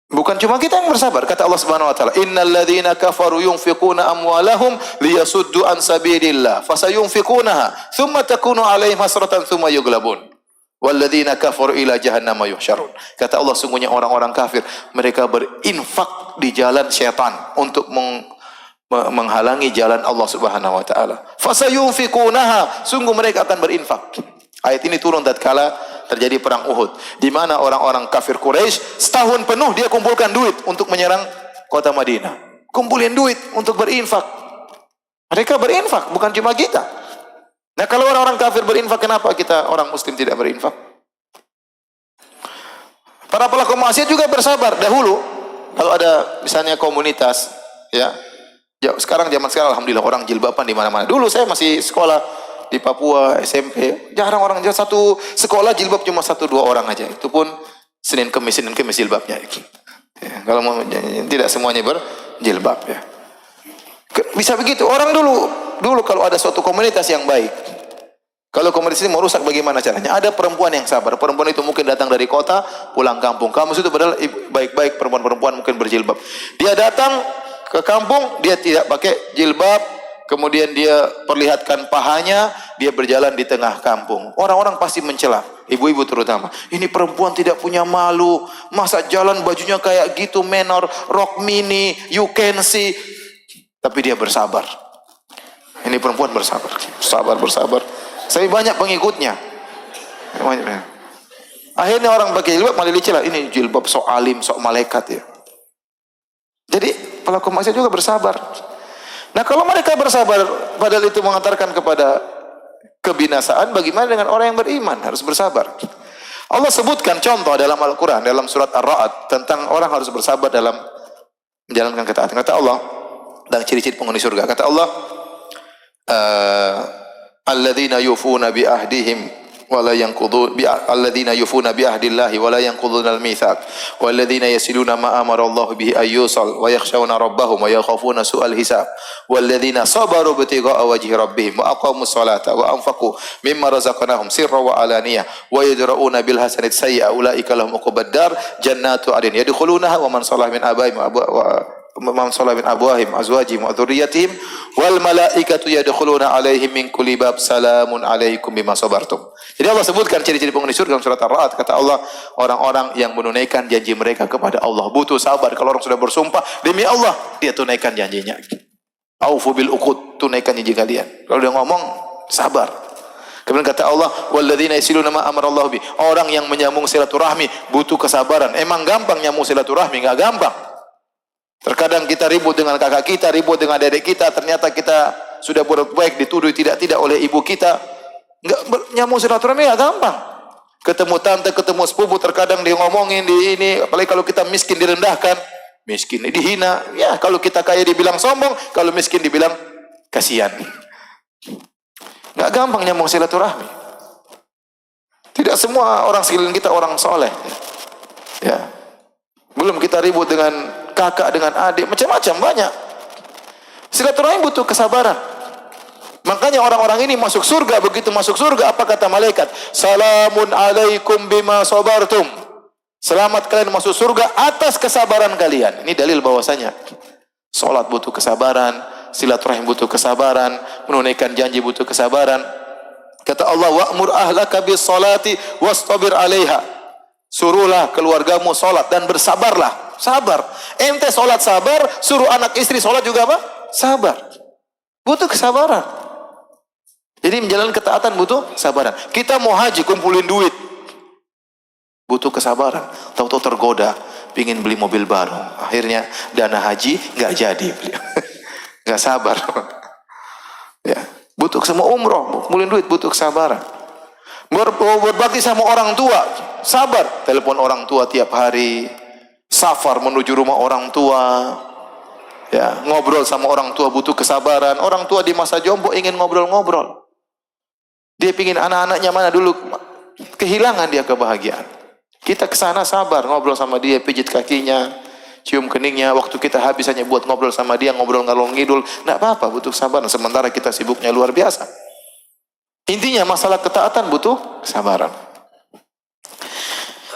Bukan cuma kita yang bersabar, kata Allah Subhanahu wa taala, innal ladzina kafaru yunfiquna amwalahum liyasuddu an sabilillah fasayunfiqunaha thumma takunu alaihim hasratan thumma yughlabun wal ladzina kafaru ila jahannama yuhsyarun. Kata Allah, sungguhnya orang-orang kafir mereka berinfak di jalan syaitan untuk menghalangi jalan Allah Subhanahu wa taala. Fasayunfikunaha, sungguh mereka akan berinfak. Ayat ini turun tatkala terjadi perang Uhud, di mana orang-orang kafir Quraisy setahun penuh dia kumpulkan duit untuk menyerang kota Madinah. Kumpulin duit untuk berinfak. Mereka berinfak, bukan cuma kita. Nah, kalau orang-orang kafir berinfak, kenapa kita orang muslim tidak berinfak? Para pelaku maksiat juga bersabar dahulu. Kalau ada misalnya komunitas, ya. Sekarang zaman sekarang alhamdulillah orang jilbaban di mana-mana. Dulu saya masih sekolah di Papua SMP, jarang orang satu sekolah jilbab cuma 1-2 orang aja. Itu pun Senin Kemis jilbabnya. Ya, kalau mau tidak semuanya berjilbab ya. Bisa begitu. Orang dulu kalau ada suatu komunitas yang baik, kalau komunitas ini mau rusak bagaimana caranya? Ada perempuan yang sabar. Perempuan itu mungkin datang dari kota, pulang kampung. Kamu itu padahal baik-baik, perempuan-perempuan mungkin berjilbab. Dia datang ke kampung, dia tidak pakai jilbab, kemudian dia perlihatkan pahanya, dia berjalan di tengah kampung. Orang-orang pasti mencela, ibu-ibu terutama. Ini perempuan tidak punya malu, masa jalan bajunya kayak gitu, menor, rok mini, you can see. Tapi dia bersabar. Ini perempuan bersabar. Bersabar. Saya banyak pengikutnya. Akhirnya orang pakai jilbab malah dicela, ini jilbab sok alim, sok malaikat ya. Jadi pelaku maksiat juga bersabar. Nah, kalau mereka bersabar padahal itu mengantarkan kepada kebinasaan, bagaimana dengan orang yang beriman? Harus bersabar. Allah sebutkan contoh dalam Al-Quran, dalam surat Ar-Ra'd, tentang orang harus bersabar dalam menjalankan ketaatan. Kata Allah, dan ciri-ciri penghuni surga. Kata Allah, alladzina yufuna bi ahdihim wala yanqudun alladzina yufuna bi ahdillahi wala yanqudunal mitsaq walladzina yasiluna ma amara Allah bihi ayyusal wa yakhshawna rabbahum wa yakhafuna su'al hisab walladzina sabaru ibtigha'a wajhi rabbihim wa aqamus salata wa anfaqu mimma razaqnahum sirran wa alaniyah wa yadra'una bil hasanati sayyi'a ulaika lahum uqubad dar jannatu adin yadkhulunaha wa man salaha min abaihim man salaha min abwahim azwajihim wa dzurriyyatihim wal malaikatu yadkhuluna alaihim min kulli bab salamun alaikum bima sabartum. Jadi Allah sebutkan ciri-ciri penghuni surga dalam surat Ar-Ra'd. Kata Allah, orang-orang yang menunaikan janji mereka kepada Allah butuh sabar. Kalau orang sudah bersumpah demi Allah, dia tunaikan janjinya. Aufu bil uqud, tunaikan janji kalian. Kalau dia ngomong, sabar. Kemudian kata Allah, walladzina yasiluna ma amara Allah bi. Orang yang menyambung silaturahmi butuh kesabaran. Emang gampang nyambung silaturahmi? Enggak gampang. Terkadang kita ribut dengan kakak kita, ribut dengan adik kita, ternyata kita sudah berbuat baik dituduh tidak oleh ibu kita. Enggak nyambung silaturahmi enggak gampang. Ketemu tante, ketemu sepupu, terkadang dia ngomongin di ini, apalagi kalau kita miskin direndahkan, miskin dihina. Ya, kalau kita kaya dibilang sombong, kalau miskin dibilang kasihan. Enggak gampang nyambung silaturahmi. Tidak semua orang sekeliling kita orang soleh. Ya. Belum kita ribut dengan kakak, dengan adik, macam-macam banyak. Silaturahmi butuh kesabaran. Makanya orang-orang ini masuk surga, begitu masuk surga apa kata malaikat? Salamun alaikum bima sabartum. Selamat kalian masuk surga atas kesabaran kalian. Ini dalil bahwasanya salat butuh kesabaran, silaturahim butuh kesabaran, menunaikan janji butuh kesabaran. Kata Allah, wa'mur ahlaka bis salati wastabir 'alaiha. Suruhlah keluargamu salat dan bersabarlah. Sabar. Ente salat sabar, suruh anak istri salat juga apa? Sabar. Butuh kesabaran. Jadi menjalankan ketaatan butuh kesabaran. Kita mau haji kumpulin duit, butuh kesabaran. Tahu-tahu tergoda, pingin beli mobil baru. Akhirnya dana haji nggak jadi, nggak sabar. Ya, butuh semua umroh, kumpulin duit butuh kesabaran. Berbakti sama orang tua, sabar. Telepon orang tua tiap hari, safar menuju rumah orang tua. Ya, ngobrol sama orang tua butuh kesabaran. Orang tua di masa jompo ingin ngobrol-ngobrol. Dia pingin anak-anaknya mana dulu, kehilangan dia kebahagiaan. Kita kesana sabar, ngobrol sama dia, pijit kakinya, cium keningnya. Waktu kita habis hanya buat ngobrol sama dia, ngobrol ngalor ngidul, nggak apa-apa, butuh kesabaran. Sementara kita sibuknya luar biasa. Intinya masalah ketaatan butuh kesabaran.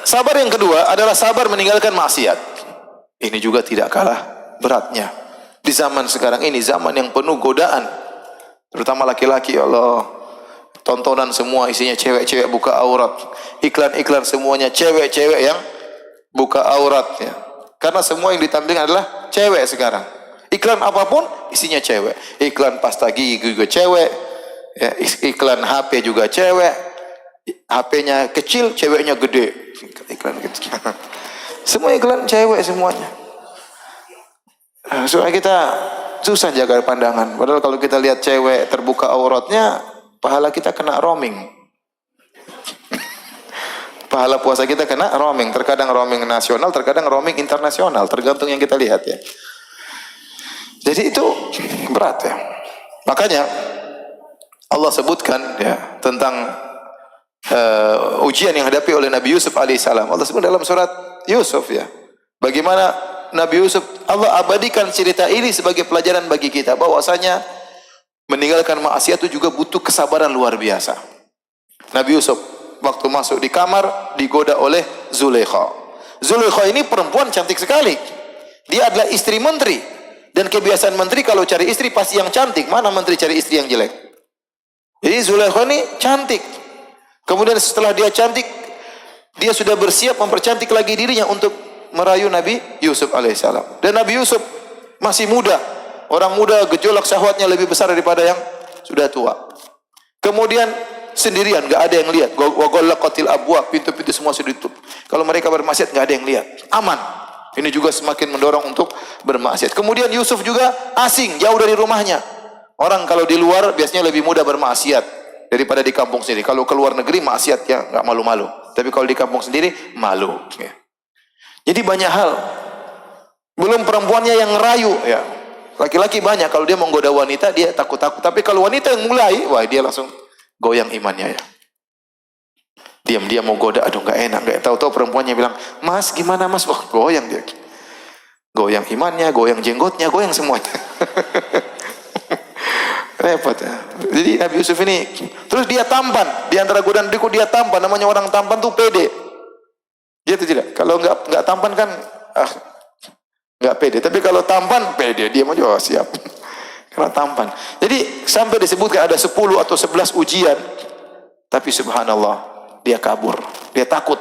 Sabar yang kedua adalah sabar meninggalkan maksiat. Ini juga tidak kalah beratnya. Di zaman sekarang ini, zaman yang penuh godaan, terutama laki-laki, ya Allah. Tontonan semua isinya cewek-cewek buka aurat. Iklan-iklan semuanya cewek-cewek yang buka aurat ya. Karena semua yang ditampilkan adalah cewek sekarang. Iklan apapun isinya cewek. Iklan pasta gigi juga cewek. Ya, iklan HP juga cewek. HP-nya kecil, ceweknya gede. Iklan kecil. Semua iklan cewek semuanya. Soalnya kita susah jaga pandangan. Padahal kalau kita lihat cewek terbuka auratnya, pahala kita kena roaming. Pahala puasa kita kena roaming. Terkadang roaming nasional, terkadang roaming internasional. Tergantung yang kita lihat ya. Jadi itu berat ya. Makanya Allah sebutkan ya tentang ujian yang dihadapi oleh Nabi Yusuf alaihissalam. Allah sebut dalam surat Yusuf ya. Bagaimana Nabi Yusuf, Allah abadikan cerita ini sebagai pelajaran bagi kita bahwasanya meninggalkan maksiat itu juga butuh kesabaran luar biasa. Nabi Yusuf waktu masuk di kamar digoda oleh Zulaikha. Zulaikha ini perempuan cantik sekali. Dia adalah istri menteri. Dan kebiasaan menteri kalau cari istri pasti yang cantik. Mana menteri cari istri yang jelek? Jadi Zulaikha ini cantik. Kemudian setelah dia cantik, dia sudah bersiap mempercantik lagi dirinya untuk merayu Nabi Yusuf alaihissalam. Dan Nabi Yusuf masih muda. Orang muda gejolak syahwatnya lebih besar daripada yang sudah tua. Kemudian sendirian, gak ada yang lihat. Wa ghallaqatil abwab, pintu-pintu semua sudah ditutup. Kalau mereka bermaksiat gak ada yang lihat. Aman. Ini juga semakin mendorong untuk bermaksiat. Kemudian Yusuf juga asing, jauh dari rumahnya. Orang kalau di luar biasanya lebih mudah bermaksiat daripada di kampung sendiri. Kalau keluar negeri maksiat ya nggak malu-malu. Tapi kalau di kampung sendiri malu. Ya. Jadi banyak hal. Belum perempuannya yang ngerayu. Ya. Laki-laki banyak kalau dia menggoda wanita dia takut-takut. Tapi kalau wanita yang mulai, wah dia langsung goyang imannya ya. Diam-diam mau goda, aduh nggak enak, nggak tahu-tahu perempuannya bilang, Mas gimana Mas? Wah goyang dia, goyang imannya, goyang jenggotnya, goyang semuanya. Repot ya. Jadi Nabi Yusuf ini, terus dia tampan, di antara godaan diriku dia tampan, namanya orang tampan tuh pede. Dia tuh tidak, kalau nggak tampan kan, nggak pede. Tapi kalau tampan pede, dia mau juga siap. Karena tampan. Jadi sampai disebutkan ada 10 atau 11 ujian, tapi subhanallah. Dia kabur, dia takut,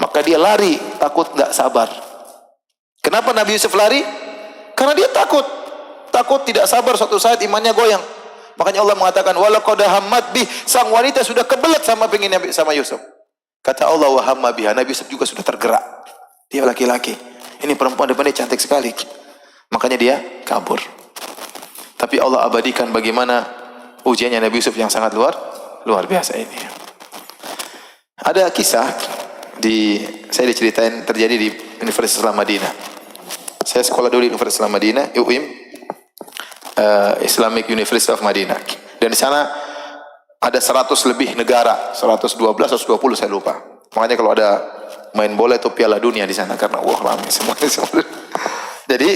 maka dia lari, takut nggak sabar. Kenapa Nabi Yusuf lari? Karena dia takut tidak sabar suatu saat imannya goyang. Makanya Allah mengatakan walaqad hammat bih, sang wanita sudah kebelet sama pengen Nabi sama Yusuf. Kata Allah wa hamma biha, Nabi Yusuf juga sudah tergerak. Dia laki-laki, ini perempuan depannya cantik sekali, makanya dia kabur. Tapi Allah abadikan bagaimana ujiannya Nabi Yusuf yang sangat luar biasa ini. Ada kisah saya diceritain terjadi di Universitas Islam Madinah. Saya sekolah dulu di Universitas Islam Madinah, UIM, Islamic University of Madinah. Dan di sana ada 100 lebih negara, 112 atau 120 saya lupa. Makanya kalau ada main bola itu Piala Dunia di sana karena wah ramai semuanya. Jadi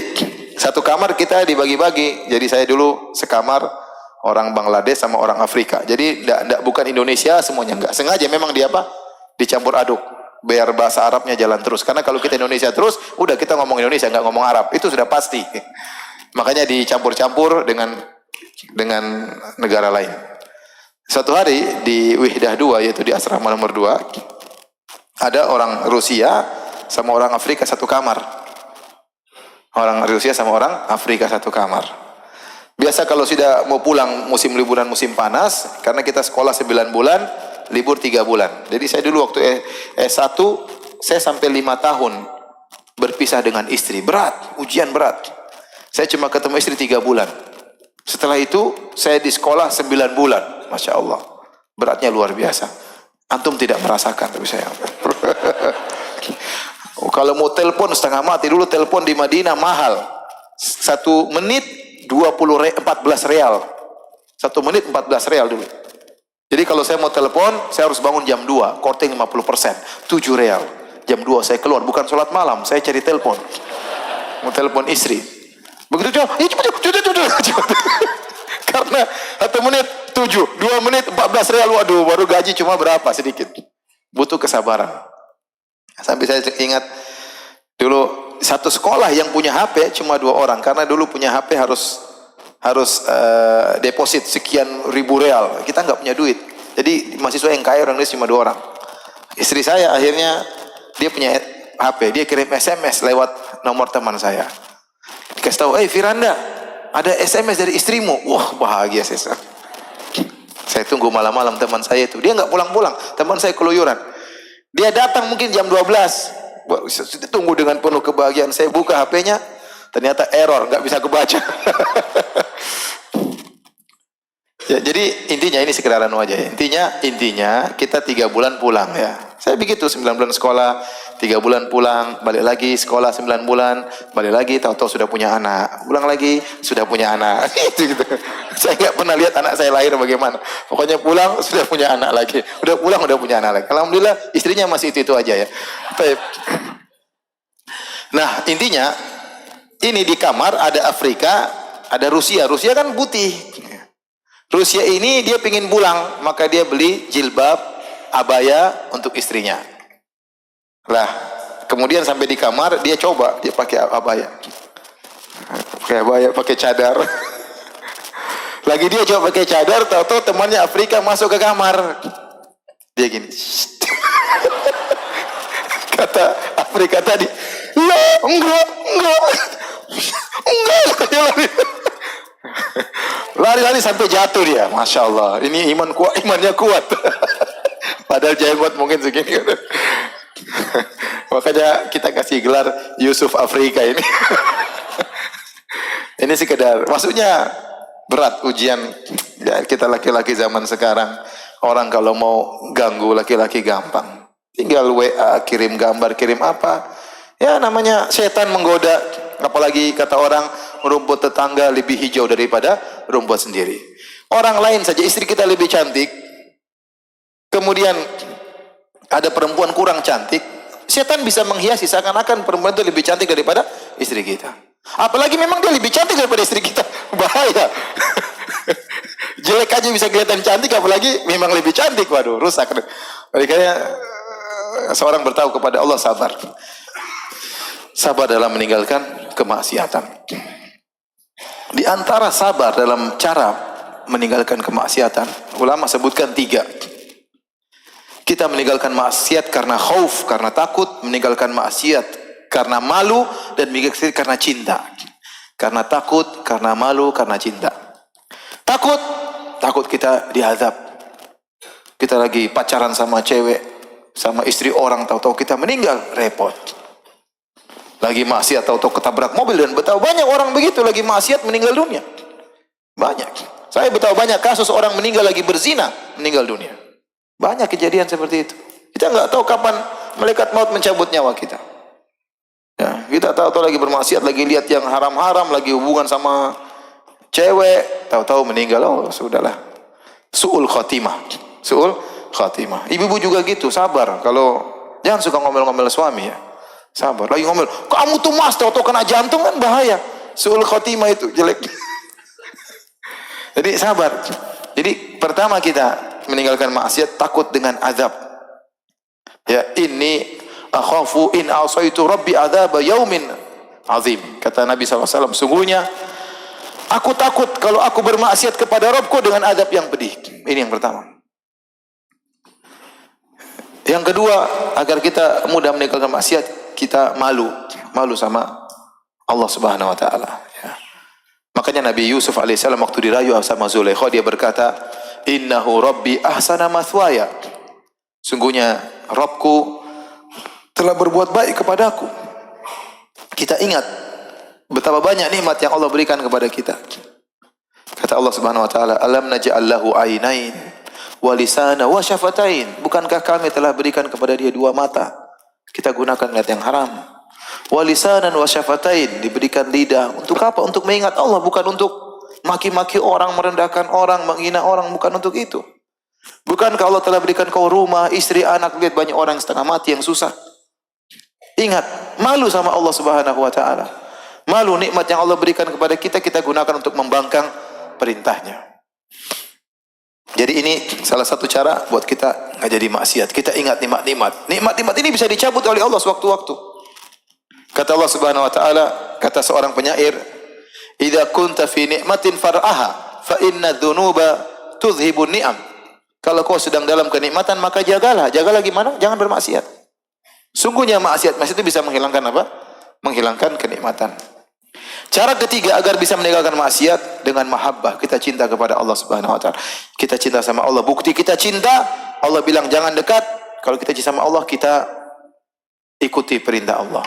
satu kamar kita dibagi-bagi. Jadi saya dulu sekamar orang Bangladesh sama orang Afrika. Jadi bukan Indonesia semuanya, enggak. Sengaja memang dia dicampur aduk. Biar bahasa Arabnya jalan terus. Karena kalau kita Indonesia terus, udah kita ngomong Indonesia, enggak ngomong Arab. Itu sudah pasti. Makanya dicampur-campur dengan negara lain. Suatu hari di Wihdah 2, yaitu di asrama nomor 2, ada orang Rusia sama orang Afrika satu kamar. Orang Rusia sama orang Afrika satu kamar. Biasa kalau sudah mau pulang musim liburan musim panas, karena kita sekolah 9 bulan, libur 3 bulan. Jadi saya dulu waktu S1, saya sampai 5 tahun berpisah dengan istri. Berat, ujian berat. Saya cuma ketemu istri 3 bulan. Setelah itu, saya di sekolah 9 bulan. Masya Allah. Beratnya luar biasa. Antum tidak merasakan, tapi saya. Kalau mau telepon setengah mati, dulu telepon di Madinah mahal. 1 menit 14 real. 1 menit 14 real dulu. Jadi kalau saya mau telepon, saya harus bangun jam 2, korting 50%, 7 real. Jam 2 saya keluar, bukan sholat malam, saya cari telepon. Mau telepon istri. Begitu cepet. Karena 1 menit 7, 2 menit 14 real, waduh, baru gaji cuma berapa sedikit. Butuh kesabaran. Sampai saya ingat dulu satu sekolah yang punya HP cuma 2 orang, karena dulu punya HP harus deposit sekian ribu real. Kita nggak punya duit. Jadi mahasiswa yang kaya orang Indonesia cuma 2 orang. Istri saya akhirnya dia punya HP, dia kirim SMS lewat nomor teman saya. Dikasih tahu, Firanda, ada SMS dari istrimu. Wah, bahagia saya. Saya tunggu malam-malam teman saya itu. Dia nggak pulang-pulang. Teman saya keluyuran. Dia datang mungkin jam 12. Saya tunggu dengan penuh kebahagiaan. Saya buka HP-nya, ternyata error, nggak bisa kebaca. Ya, jadi intinya ini sekedar anu aja ya. Intinya kita 3 bulan pulang ya. Saya begitu 9 bulan sekolah, 3 bulan pulang, balik lagi sekolah 9 bulan, balik lagi tahu-tahu sudah punya anak, pulang lagi sudah punya anak. Itu gitu. Saya nggak pernah lihat anak saya lahir bagaimana. Pokoknya pulang sudah punya anak lagi, udah pulang udah punya anak lagi. Alhamdulillah istrinya masih itu aja ya. Baik. Nah intinya ini di kamar ada Afrika, ada Rusia. Rusia kan putih. Rusia ini dia pingin pulang, maka dia beli jilbab, abaya untuk istrinya. Lah, kemudian sampai di kamar dia coba, dia pakai abaya. Pakai abaya, pakai cadar. Lagi dia coba pakai cadar, tahu-tahu temannya Afrika masuk ke kamar. Dia gini. Kata Afrika tadi, enggak. Lari-lari sampai jatuh dia. Masya Allah. Ini imannya kuat. Padahal jenggot mungkin segini. Makanya kita kasih gelar Yusuf Afrika ini. Ini sekedar. Maksudnya berat ujian. Ya, kita laki-laki zaman sekarang. Orang kalau mau ganggu laki-laki gampang. Tinggal WA, kirim gambar, kirim apa. Ya namanya setan menggoda. Apalagi kata orang, rumput tetangga lebih hijau daripada rumput sendiri. Orang lain saja, istri kita lebih cantik, kemudian ada perempuan kurang cantik, setan bisa menghiasi seakan-akan perempuan itu lebih cantik daripada istri kita. Apalagi memang dia lebih cantik daripada istri kita. Bahaya. Jelek aja bisa kelihatan cantik, apalagi memang lebih cantik. Waduh, rusak. Makanya seorang bertahu kepada Allah, sabar. Sabar dalam meninggalkan kemaksiatan. Di antara sabar dalam cara meninggalkan kemaksiatan, ulama sebutkan 3. Kita meninggalkan maksiat karena khauf, karena takut, meninggalkan maksiat karena malu, dan meninggalkan karena cinta. Karena takut, karena malu, karena cinta. Takut kita diazab. Kita lagi pacaran sama cewek, sama istri orang, tahu-tahu kita meninggal, repot. Lagi maksiat tahu-tahu ketabrak mobil, dan betapa banyak orang begitu lagi maksiat meninggal dunia. Banyak. Saya betapa banyak kasus orang meninggal lagi berzina, meninggal dunia. Banyak kejadian seperti itu. Kita nggak tahu kapan malaikat maut mencabut nyawa kita. Ya, kita tahu-tahu lagi bermaksiat, lagi lihat yang haram-haram, lagi hubungan sama cewek, tahu-tahu meninggal. Oh, sudahlah. Su'ul khatimah. Su'ul khatimah. Ibu-ibu juga gitu, sabar. Kalau jangan suka ngomel-ngomel suami ya. Sabar, lagi ngomel, kamu tuh mas, tahu-tahu kena jantung kan bahaya. Su'ul khotimah itu jelek. Jadi sabar. Jadi pertama kita meninggalkan maksiat, takut dengan azab. Ya, inni akhafu in asaitu rabbi adzaba yaumin azim. Kata Nabi SAW, sungguhnya aku takut kalau aku bermaksiat kepada Rabbku dengan azab yang pedih. Ini yang pertama. Yang kedua, agar kita mudah meninggalkan maksiat, kita malu sama Allah Subhanahu wa taala ya. Makanya Nabi Yusuf alaihissalam waktu dirayu sama Zulaikha, dia berkata, innahu rabbi ahsana mathwaya. Sungguhnya Rabbku telah berbuat baik kepadaku. Kita ingat betapa banyak nikmat yang Allah berikan kepada kita. Kata Allah Subhanahu wa taala, alam naj'al lahu ainain wa lisana wa syafatain. Bukankah kami telah berikan kepada dia 2 mata? Kita gunakan lihat yang haram. Wa lisanan wa syafatain, diberikan lidah. Untuk apa? Untuk mengingat Allah, bukan untuk maki-maki orang, merendahkan orang, menghina orang, bukan untuk itu. Bukankah Allah telah berikan kau rumah, istri, anak? Lihat banyak orang yang setengah mati, yang susah. Ingat, malu sama Allah Subhanahu wa taala. Malu nikmat yang Allah berikan kepada kita, kita gunakan untuk membangkang perintahnya. Jadi ini salah satu cara buat kita nggak jadi maksiat. Kita ingat nikmat-nikmat. Nikmat-nikmat ini bisa dicabut oleh Allah sewaktu-waktu. Kata Allah Subhanahu wa taala, kata seorang penyair, "Idza kunta fi ni'matin far'aha, fa inna dzunuba tudhhibun ni'am." Kalau kau sedang dalam kenikmatan, maka jagalah. Jagalah gimana? Jangan bermaksiat. Sungguhnya maksiat itu bisa menghilangkan apa? Menghilangkan kenikmatan. Cara ketiga agar bisa meninggalkan maksiat dengan mahabbah, kita cinta kepada Allah Subhanahu wa taala. Kita cinta sama Allah. Bukti kita cinta, Allah bilang jangan dekat. Kalau kita cinta sama Allah, kita ikuti perintah Allah.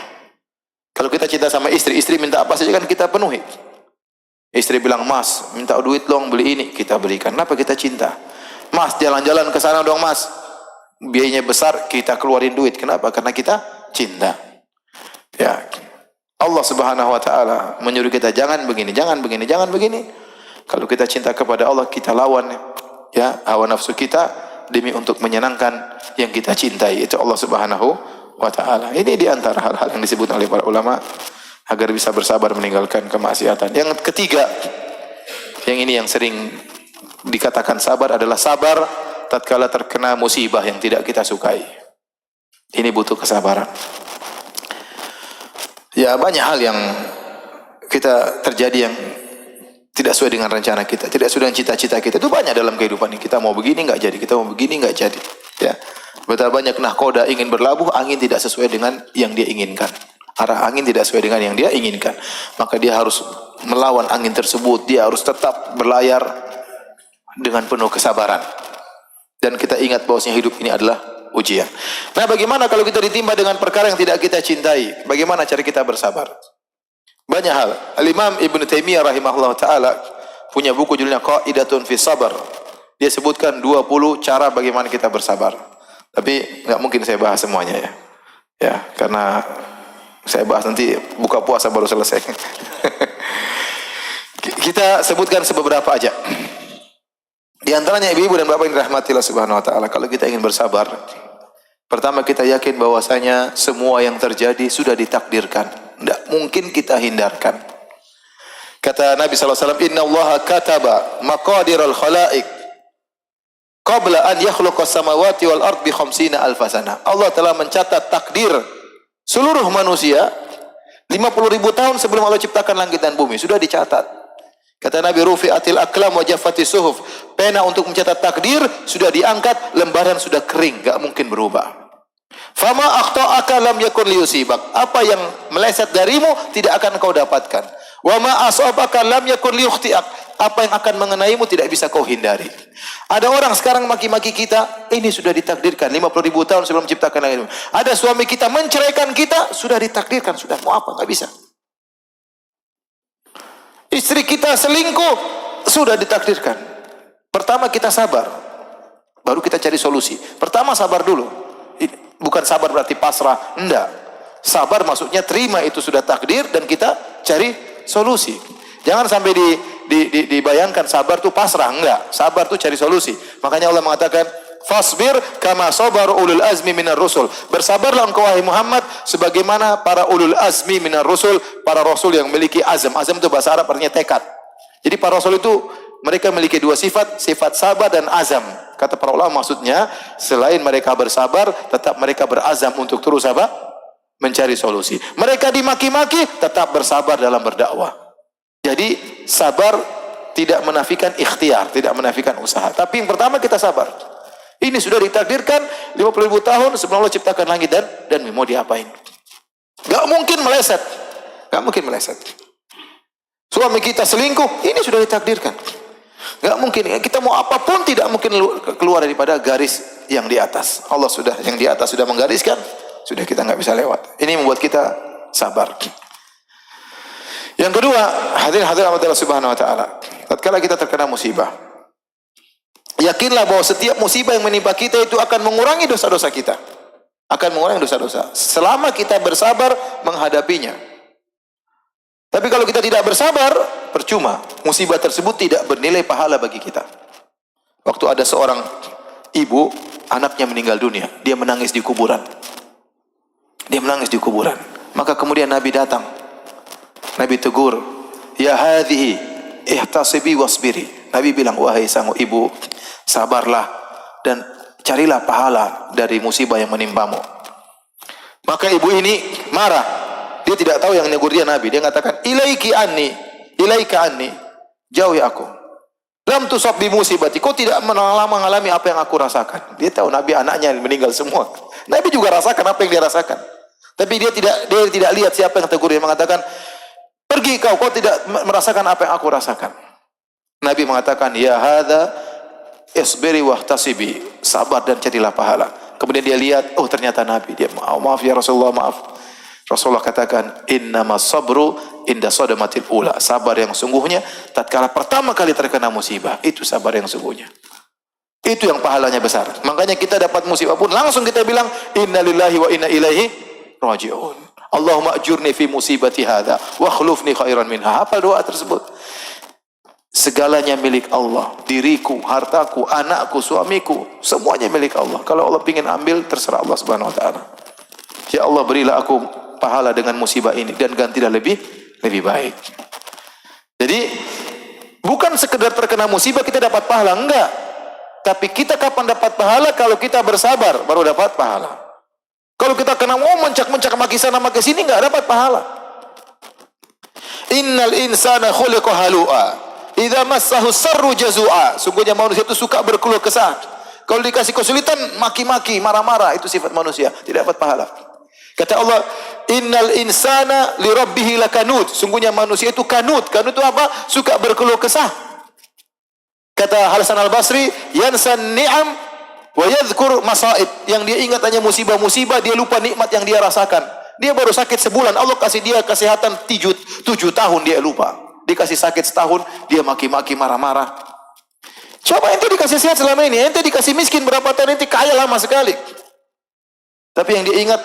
Kalau kita cinta sama istri, istri minta apa saja kan kita penuhi. Istri bilang, "Mas, minta duit dong beli ini," kita berikan. Kenapa? Kita cinta. "Mas, jalan-jalan ke sana dong, Mas." Biayanya besar, kita keluarin duit. Kenapa? Karena kita cinta. Ya. Allah Subhanahu wa taala menyuruh kita jangan begini, jangan begini, jangan begini. Kalau kita cinta kepada Allah, kita lawan ya hawa nafsu kita demi untuk menyenangkan yang kita cintai, itu Allah Subhanahu wa taala. Ini di antara hal-hal yang disebut oleh para ulama agar bisa bersabar meninggalkan kemaksiatan. Yang ketiga, yang ini yang sering dikatakan sabar adalah sabar tatkala terkena musibah yang tidak kita sukai. Ini butuh kesabaran. Ya, banyak hal yang kita terjadi yang tidak sesuai dengan rencana kita, tidak sesuai dengan cita-cita kita. Itu banyak dalam kehidupan ini. Kita mau begini nggak jadi, kita mau begini nggak jadi. Ya, betapa banyak nahkoda ingin berlabuh, angin tidak sesuai dengan yang dia inginkan. Arah angin tidak sesuai dengan yang dia inginkan. Maka dia harus melawan angin tersebut. Dia harus tetap berlayar dengan penuh kesabaran. Dan kita ingat bahwasanya hidup ini adalah ujian. Nah, bagaimana kalau kita ditimpa dengan perkara yang tidak kita cintai? Bagaimana cara kita bersabar? Banyak hal. Al-Imam Ibn Taimiyah rahimahullah ta'ala punya buku judulnya Qaidatun fi Sabar. Dia sebutkan 20 cara bagaimana kita bersabar. Tapi nggak mungkin saya bahas semuanya ya. Ya, karena saya bahas nanti buka puasa baru selesai. Kita sebutkan beberapa aja. Di antaranya ibu-ibu dan bapak yang dirahmati Allah Subhanahu wa taala, kalau kita ingin bersabar, pertama kita yakin bahwasanya semua yang terjadi sudah ditakdirkan. Tidak mungkin kita hindarkan. Kata Nabi sallallahu alaihi wasallam, "Inna Allaha kataba maqadiral khalaiq qabla an yakhluqas samawati wal ard bi 50,000 sanah." Allah telah mencatat takdir seluruh manusia 50.000 tahun sebelum Allah ciptakan langit dan bumi, sudah dicatat. Kata Nabi, "Rufi'atil aqlam wa jaffatis suhuf." Pena untuk mencatat takdir sudah diangkat, lembaran sudah kering, enggak mungkin berubah. "Fama akhta'aka lam yakun liyusibak." Apa yang meleset darimu tidak akan kau dapatkan. "Wa ma asabaka lam yakun liyukhti'ak." Apa yang akan mengenaimu tidak bisa kau hindari. Ada orang sekarang maki-maki kita, ini sudah ditakdirkan 50.000 tahun sebelum menciptakan langit. Ada suami kita menceraikan kita, sudah ditakdirkan, sudah mau apa, enggak bisa. Istri kita selingkuh, sudah ditakdirkan. Pertama kita sabar, baru kita cari solusi. Pertama sabar dulu. Bukan sabar berarti pasrah, enggak. Sabar maksudnya terima itu sudah takdir dan kita cari solusi. Jangan sampai dibayangkan sabar itu pasrah, enggak. Sabar itu cari solusi. Makanya Allah mengatakan, "Fasbir kama sabar ulul azmi minar rusul." Bersabarlah engkau wahai Muhammad sebagaimana para ulul azmi minar rusul, para rasul yang memiliki azam. Azam itu bahasa Arab artinya tekad. Jadi para rasul itu mereka memiliki dua sifat, sifat sabar dan azam. Kata para ulama maksudnya selain mereka bersabar, tetap mereka berazam untuk terus apa? Mencari solusi. Mereka dimaki-maki, tetap bersabar dalam berdakwah. Jadi sabar tidak menafikan ikhtiar, tidak menafikan usaha. Tapi yang pertama kita sabar. Ini sudah ditakdirkan 50.000 tahun sebelum Allah ciptakan langit dan mau diapain? Gak mungkin meleset. Gak mungkin meleset. Suami kita selingkuh, ini sudah ditakdirkan. Gak mungkin. Kita mau apapun tidak mungkin keluar daripada garis yang di atas. Allah sudah, yang di atas sudah menggariskan, sudah kita nggak bisa lewat. Ini membuat kita sabar. Yang kedua, hadirin Allah Subhanahu wa taala. Tatkala kita terkena musibah, yakinlah bahwa setiap musibah yang menimpa kita itu akan mengurangi dosa-dosa kita. Akan mengurangi dosa-dosa. Selama kita bersabar menghadapinya. Tapi kalau kita tidak bersabar, percuma. Musibah tersebut tidak bernilai pahala bagi kita. Waktu ada seorang ibu, anaknya meninggal dunia. Dia menangis di kuburan. Dia menangis di kuburan. Maka kemudian Nabi datang. Nabi tegur, "Ya hadhihi, ihtasibi wasbiri." Nabi bilang, "Wahai sang ibu, sabarlah dan carilah pahala dari musibah yang menimpamu." Maka ibu ini marah. Dia tidak tahu yang negur dia Nabi. Dia mengatakan, "Ilaika anni, jauhi aku. Lam tusab bi musibati." Kau tidak mengalami apa yang aku rasakan. Dia tahu Nabi anaknya meninggal semua. Nabi juga rasakan apa yang dia rasakan. Tapi dia tidak lihat siapa yang tegur. Dia mengatakan, pergi kau tidak merasakan apa yang aku rasakan. Nabi mengatakan, ya hadza isbiri wahtasibi, sabar dan carilah pahala. Kemudian dia lihat, oh ternyata Nabi. Dia, maaf ya Rasulullah, maaf. Rasulullah katakan, innamas sabru inda sadamatil ula. Sabar yang sungguhnya tatkala pertama kali terkena musibah, itu sabar yang sungguhnya. Itu yang pahalanya besar. Makanya kita dapat musibah pun langsung kita bilang, innalillahi wa inna ilaihi raji'un. Allahumma ajurni fi musibati hadza wa akhlufni khairan minha. Hafal doa tersebut. Segalanya milik Allah. Diriku, hartaku, anakku, suamiku, semuanya milik Allah. Kalau Allah ingin ambil, terserah Allah Subhanahu wa taala. Ya Allah, berilah aku pahala dengan musibah ini dan gantilah lebih baik. Jadi bukan sekedar terkena musibah kita dapat pahala, enggak. Tapi kita kapan dapat pahala? Kalau kita bersabar baru dapat pahala. Kalau kita kena mencak-mencak maki sana maki sini enggak dapat pahala. Innal insana khuliqa halu'a, idza massahu sarru jazua. Sungguhnya manusia itu suka berkeluh kesah. Kalau dikasih kesulitan maki-maki, marah-marah, itu sifat manusia, tidak dapat pahala. Kata Allah, innal insana li rabbih lakanud. Sungguhnya manusia itu kanut. Kanut itu apa? Suka berkeluh kesah. Kata Hasan al-Basri, yansan ni'am wa yadhkur masaib. Yang dia ingat hanya musibah-musibah, dia lupa nikmat yang dia rasakan. Dia baru sakit sebulan, Allah kasih dia kesehatan 7 tahun, dia lupa. Dikasih sakit setahun, dia maki-maki, marah-marah. Coba ente dikasih sehat selama ini, ente dikasih miskin berapa tahun, ente kaya lama sekali. Tapi yang dia ingat,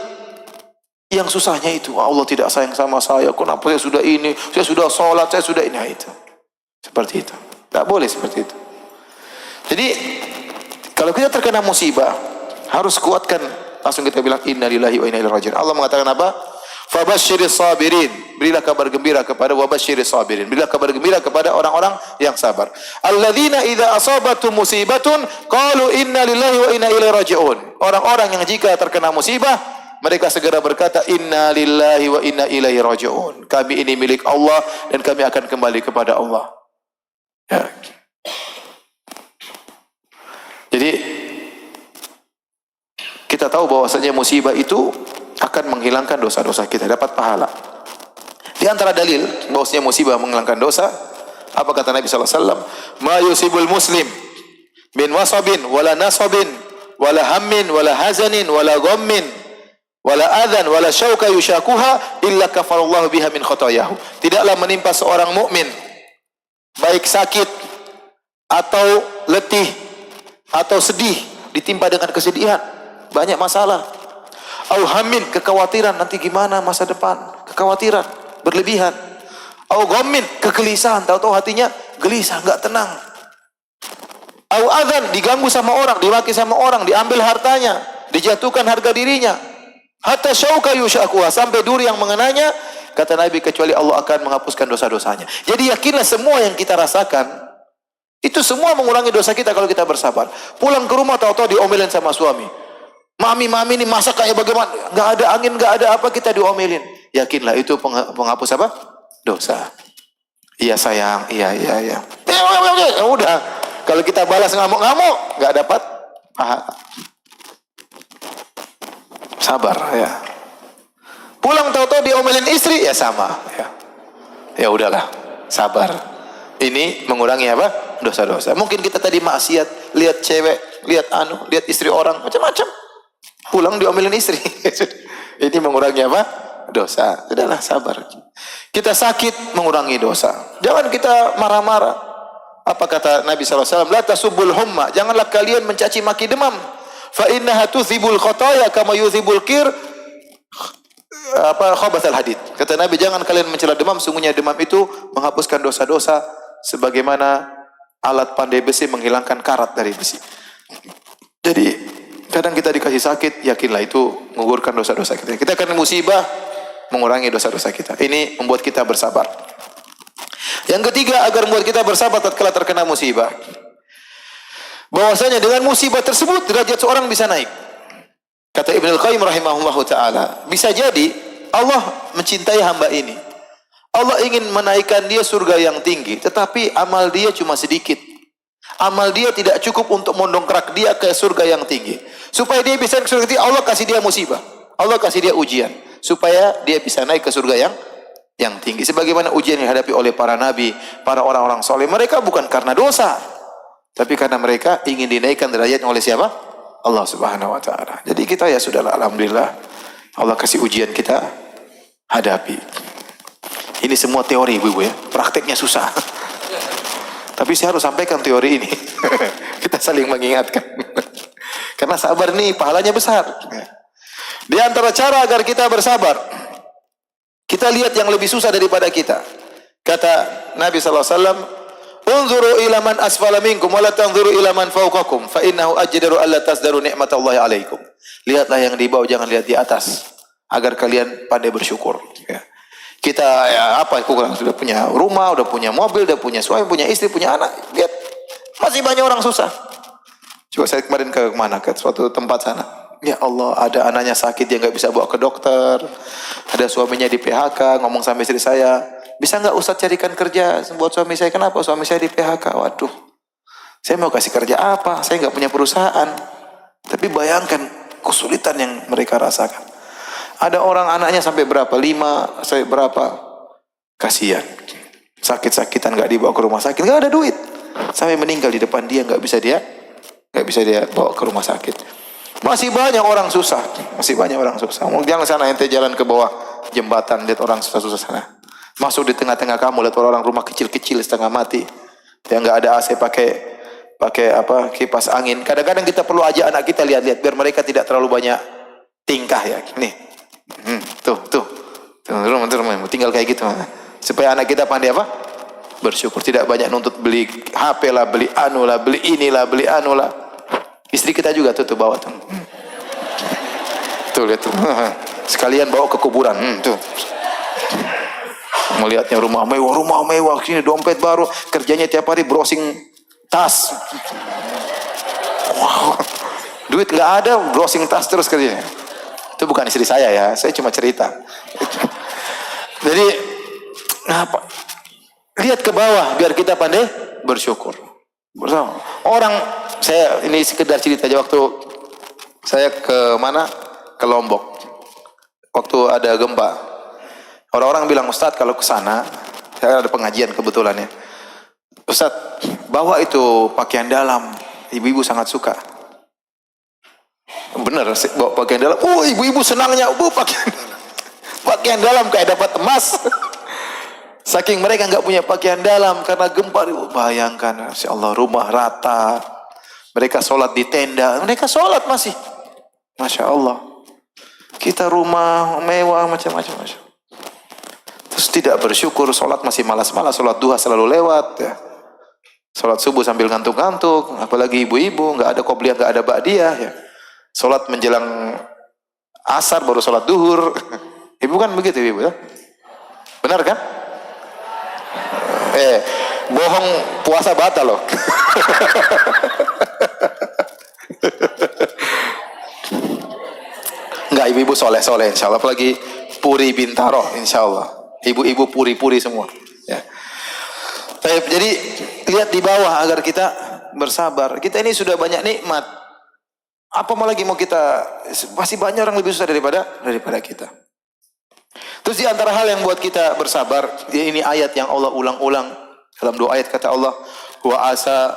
yang susahnya itu, Allah tidak sayang sama saya, kenapa saya sudah ini, saya sudah sholat, saya sudah ini, itu. Seperti itu. Tak boleh seperti itu. Jadi, kalau kita terkena musibah, harus kuatkan, langsung kita bilang, inna lillahi wa inna ilaihi raji'un. Allah mengatakan apa? Fabasyiris sabirin. Berilah kabar gembira kepada wabasyiris sabirin. Berilah kabar gembira kepada orang-orang yang sabar. Alladzina idza asabatum musibatun qalu inna lillahi wa inna ilaihi raji'un. Orang-orang yang jika terkena musibah, mereka segera berkata, inna lillahi wa inna ilaihi raji'un. Kami ini milik Allah dan kami akan kembali kepada Allah. Ya. Jadi kita tahu bahwasanya musibah itu akan menghilangkan dosa-dosa kita, dapat pahala. Di antara dalil bahwasanya musibah menghilangkan dosa, apa kata Nabi sallallahu alaihi wasallam? Ma yusibul muslim min wasabin wala nasabin wala hammin wala hazanin wala ghammin wala adhan wala syauka yushakuha illa kafarallahu biha min khotoyahu. Tidaklah menimpa seorang mukmin baik sakit atau letih atau sedih, ditimpa dengan kesedihan, banyak masalah. Au hammin, kekhawatiran nanti gimana masa depan, kekhawatiran berlebihan. Au ghammin, kegelisahan, tahu-tahu hatinya gelisah, enggak tenang. Au adhan, diganggu sama orang, dimaki sama orang, diambil hartanya, dijatuhkan harga dirinya. Hatta syauka yushakuha, sampai duri yang mengenanya, kata Nabi, kecuali Allah akan menghapuskan dosa-dosanya. Jadi yakinlah semua yang kita rasakan itu semua mengurangi dosa kita kalau kita bersabar. Pulang ke rumah tahu-tahu diomelin sama suami. Mami ini masak kayak bagaimana? Enggak ada angin, enggak ada apa, kita diomelin. Yakinlah itu penghapus apa? Dosa. Iya sayang, iya. Ya udah. Kalau kita balas ngamuk-ngamuk, enggak dapat pahala. Sabar ya. Pulang tahu-tahu diomelin istri, ya sama ya. Ya udahlah, sabar. Ini mengurangi apa? Dosa-dosa. Mungkin kita tadi maksiat, lihat cewek, lihat istri orang, macam-macam. Pulang diomelin istri. Ini mengurangi apa? Dosa. Sudahlah, sabar. Kita sakit, mengurangi dosa. Jangan kita marah-marah. Apa kata Nabi SAW? La tasubul humma. Janganlah kalian mencaci maki demam. Fa innaha tuthibul khotaya kama yuthibul kir khabathal hadid. Kata Nabi, jangan kalian mencela demam, sungguhnya demam itu menghapuskan dosa-dosa sebagaimana alat pandai besi menghilangkan karat dari besi. Jadi kadang kita dikasih sakit, yakinlah itu menggugurkan dosa-dosa kita. Kita akan musibah, mengurangi dosa-dosa kita. Ini membuat kita bersabar. Yang ketiga, agar membuat kita bersabar tatkala terkena musibah, bahwasanya dengan musibah tersebut derajat seorang bisa naik. Kata Ibnu Al-Qayyim rahimahullahu taala, bisa jadi Allah mencintai hamba ini. Allah ingin menaikkan dia surga yang tinggi, tetapi amal dia cuma sedikit. Amal dia tidak cukup untuk mendongkrak dia ke surga yang tinggi. Supaya dia bisa ke surga tinggi, Allah kasih dia musibah. Allah kasih dia ujian supaya dia bisa naik ke surga yang yang tinggi. Sebagaimana ujian yang dihadapi oleh para nabi, para orang-orang soleh. Mereka bukan karena dosa, tapi karena mereka ingin dinaikkan derajatnya oleh siapa? Allah Subhanahu wa taala. Jadi kita ya sudahlah, alhamdulillah Allah kasih ujian, kita hadapi. Ini semua teori ibu-ibu ya, prakteknya susah. Tapi saya harus sampaikan teori ini. Kita saling mengingatkan. Karena sabar nih pahalanya besar. Di antara cara agar kita bersabar, kita lihat yang lebih susah daripada kita. Kata Nabi SAW, "Unzuru ila man asfala minkum wa la tanzuru ila man fawqakum, fa innahu ajdaru alla tasdaru ni'matallahi 'alaikum." Lihatlah yang di bawah, jangan lihat di atas, agar kalian pandai bersyukur. Ya. Kita ya apa kurang, sudah punya rumah, udah punya mobil, udah punya suami, punya istri, punya anak. Lihat masih banyak orang susah. Coba saya kemarin ke mana, ke suatu tempat sana. Ya Allah, ada anaknya sakit, dia nggak bisa bawa ke dokter. Ada suaminya di PHK, ngomong sama istri saya, bisa nggak Ustaz carikan kerja buat suami saya? Kenapa? Suami saya di PHK. Waduh, saya mau kasih kerja apa? Saya nggak punya perusahaan. Tapi bayangkan kesulitan yang mereka rasakan. Ada orang anaknya sampai berapa? 5, sampai berapa? Kasihan. Sakit-sakitan nggak dibawa ke rumah sakit, nggak ada duit. Sampai meninggal di depan dia, nggak bisa dia bawa ke rumah sakit. Masih banyak orang susah, masih banyak orang susah. Jangan sana ente jalan ke bawah jembatan, lihat orang susah-susah sana. Masuk di tengah-tengah kamu, lihat orang rumah kecil-kecil setengah mati, yang nggak ada AC, pakai apa, kipas angin. Kadang-kadang kita perlu ajak anak kita lihat-lihat biar mereka tidak terlalu banyak tingkah ya. Nih, tuh, tinggal kayak gitu. Supaya anak kita pandai apa? Bersyukur. Tidak banyak nuntut beli HP lah, beli anu lah, beli inilah, beli anu lah. Istri kita juga tuh bawa tuh. Tuh lihat tuh. Sekalian bawa ke kuburan. Tuh. Melihatnya rumah mewah, sini dompet baru, kerjanya tiap hari browsing tas. Wow. Duit nggak ada, browsing tas terus kerjanya. Itu bukan istri saya ya, saya cuma cerita. Jadi apa? Lihat ke bawah biar kita pandai bersyukur. Bersama orang, saya ini sekedar cerita aja, waktu saya ke mana? Ke Lombok. Waktu ada gempa. Orang-orang bilang, "Ustaz, kalau ke sana, saya ada pengajian kebetulan ya. Ustaz, bawa itu pakaian dalam. Ibu-ibu sangat suka." Benar, bawa pakaian dalam. Oh, ibu-ibu senangnya, pakaian dalam kayak dapat emas. Saking mereka nggak punya pakaian dalam karena gempa. Bayangkan, Masya Allah, rumah rata. Mereka sholat di tenda. Mereka sholat masih. Masya Allah. Kita rumah mewah macam-macam. Terus tidak bersyukur, sholat masih malas-malas. Sholat duha selalu lewat. Ya. Sholat subuh sambil ngantuk-ngantuk. Apalagi ibu-ibu, nggak ada qobliyah, nggak ada ba'diyah. Ya. Sholat menjelang asar baru sholat duhur. Ibu kan begitu ibu ya? Benar kan? Bohong puasa batal loh. Enggak, ibu-ibu soleh-soleh insya Allah. Apalagi Puri Bintaro insya Allah. Ibu-ibu puri-puri semua. Ya. Jadi lihat di bawah agar kita bersabar. Kita ini sudah banyak nikmat. Apa lagi mau kita? Masih banyak orang lebih susah daripada kita. Terus di antara hal yang buat kita bersabar, ini ayat yang Allah ulang-ulang dalam dua ayat, kata Allah, "Wa asa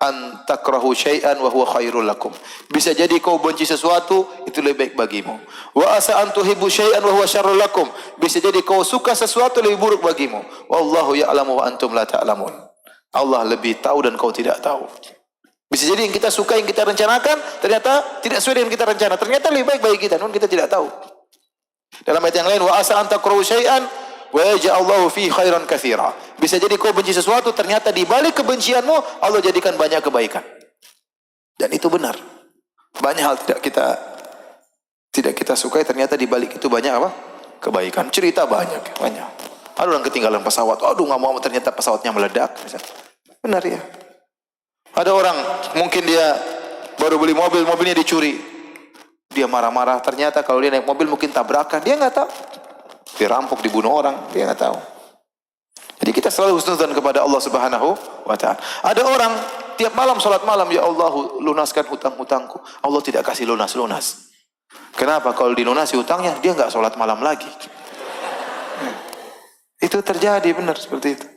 an takrahu syai'an wa huwa khairul lakum." Bisa jadi kau benci sesuatu, itu lebih baik bagimu. Wa asa an tuhibbu syai'an wa huwa syarrul lakum. Bisa jadi kau suka sesuatu, lebih buruk bagimu. Wallahu ya'lamu wa antum la ta'lamun. Allah lebih tahu dan kau tidak tahu. Bisa jadi yang kita suka, yang kita rencanakan, ternyata tidak sesuai dengan kita rencana. Ternyata lebih baik bagi kita, namun kita tidak tahu. Dalam ayat yang lain, wa asa an takrahu syai'an wa yaj'allahu fi khairan katsira. Bisa jadi kau benci sesuatu, ternyata di balik kebencianmu Allah jadikan banyak kebaikan. Dan itu benar. Banyak hal tidak kita sukai, ternyata di balik itu banyak apa? Kebaikan. Cerita banyak. Ada orang ketinggalan pesawat. Aduh, nggak mau, ternyata pesawatnya meledak. Benar ya. Ada orang mungkin dia baru beli mobil, mobilnya dicuri. Dia marah-marah, ternyata kalau dia naik mobil mungkin tabrakan, dia nggak tahu. Dirampok, dibunuh orang, dia nggak tahu. Jadi kita selalu husnudzan kepada Allah Subhanahu wa ta'ala. Ada orang tiap malam salat malam, ya Allah lunaskan hutang-hutangku. Allah tidak kasih lunas-lunas. Kenapa? Kalau dilunasi hutangnya, dia nggak salat malam lagi. Itu terjadi benar seperti itu.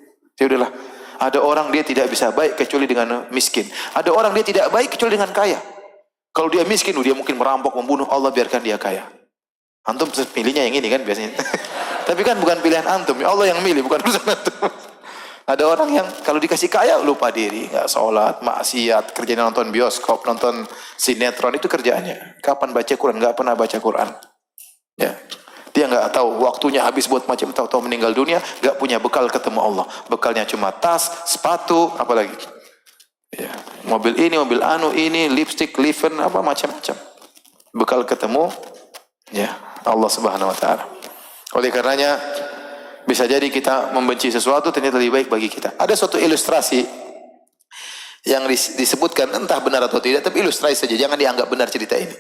Ya udahlah. Ada orang dia tidak bisa baik kecuali dengan miskin. Ada orang dia tidak baik kecuali dengan kaya. Kalau dia miskin, dia mungkin merampok, membunuh. Allah biarkan dia kaya. Antum pilihnya yang ini kan biasanya. Tapi kan bukan pilihan antum. Allah yang milih, bukan urusan antum. Ada orang yang kalau dikasih kaya lupa diri, nggak sholat, maksiat, kerjanya nonton bioskop, nonton sinetron, itu kerjaannya. Kapan baca Quran? Nggak pernah baca Quran. Ya. Dia nggak tahu waktunya habis buat macam, tahu-tahu meninggal dunia, nggak punya bekal ketemu Allah. Bekalnya cuma tas, sepatu, apalagi. Ya, mobil ini, mobil anu ini, lipstick, liven, apa macam-macam. Bekal ketemu, ya Allah Subhanahu Wa Taala. Oleh karenanya bisa jadi kita membenci sesuatu ternyata lebih baik bagi kita. Ada suatu ilustrasi yang disebutkan entah benar atau tidak, tapi ilustrasi saja, jangan dianggap benar cerita ini.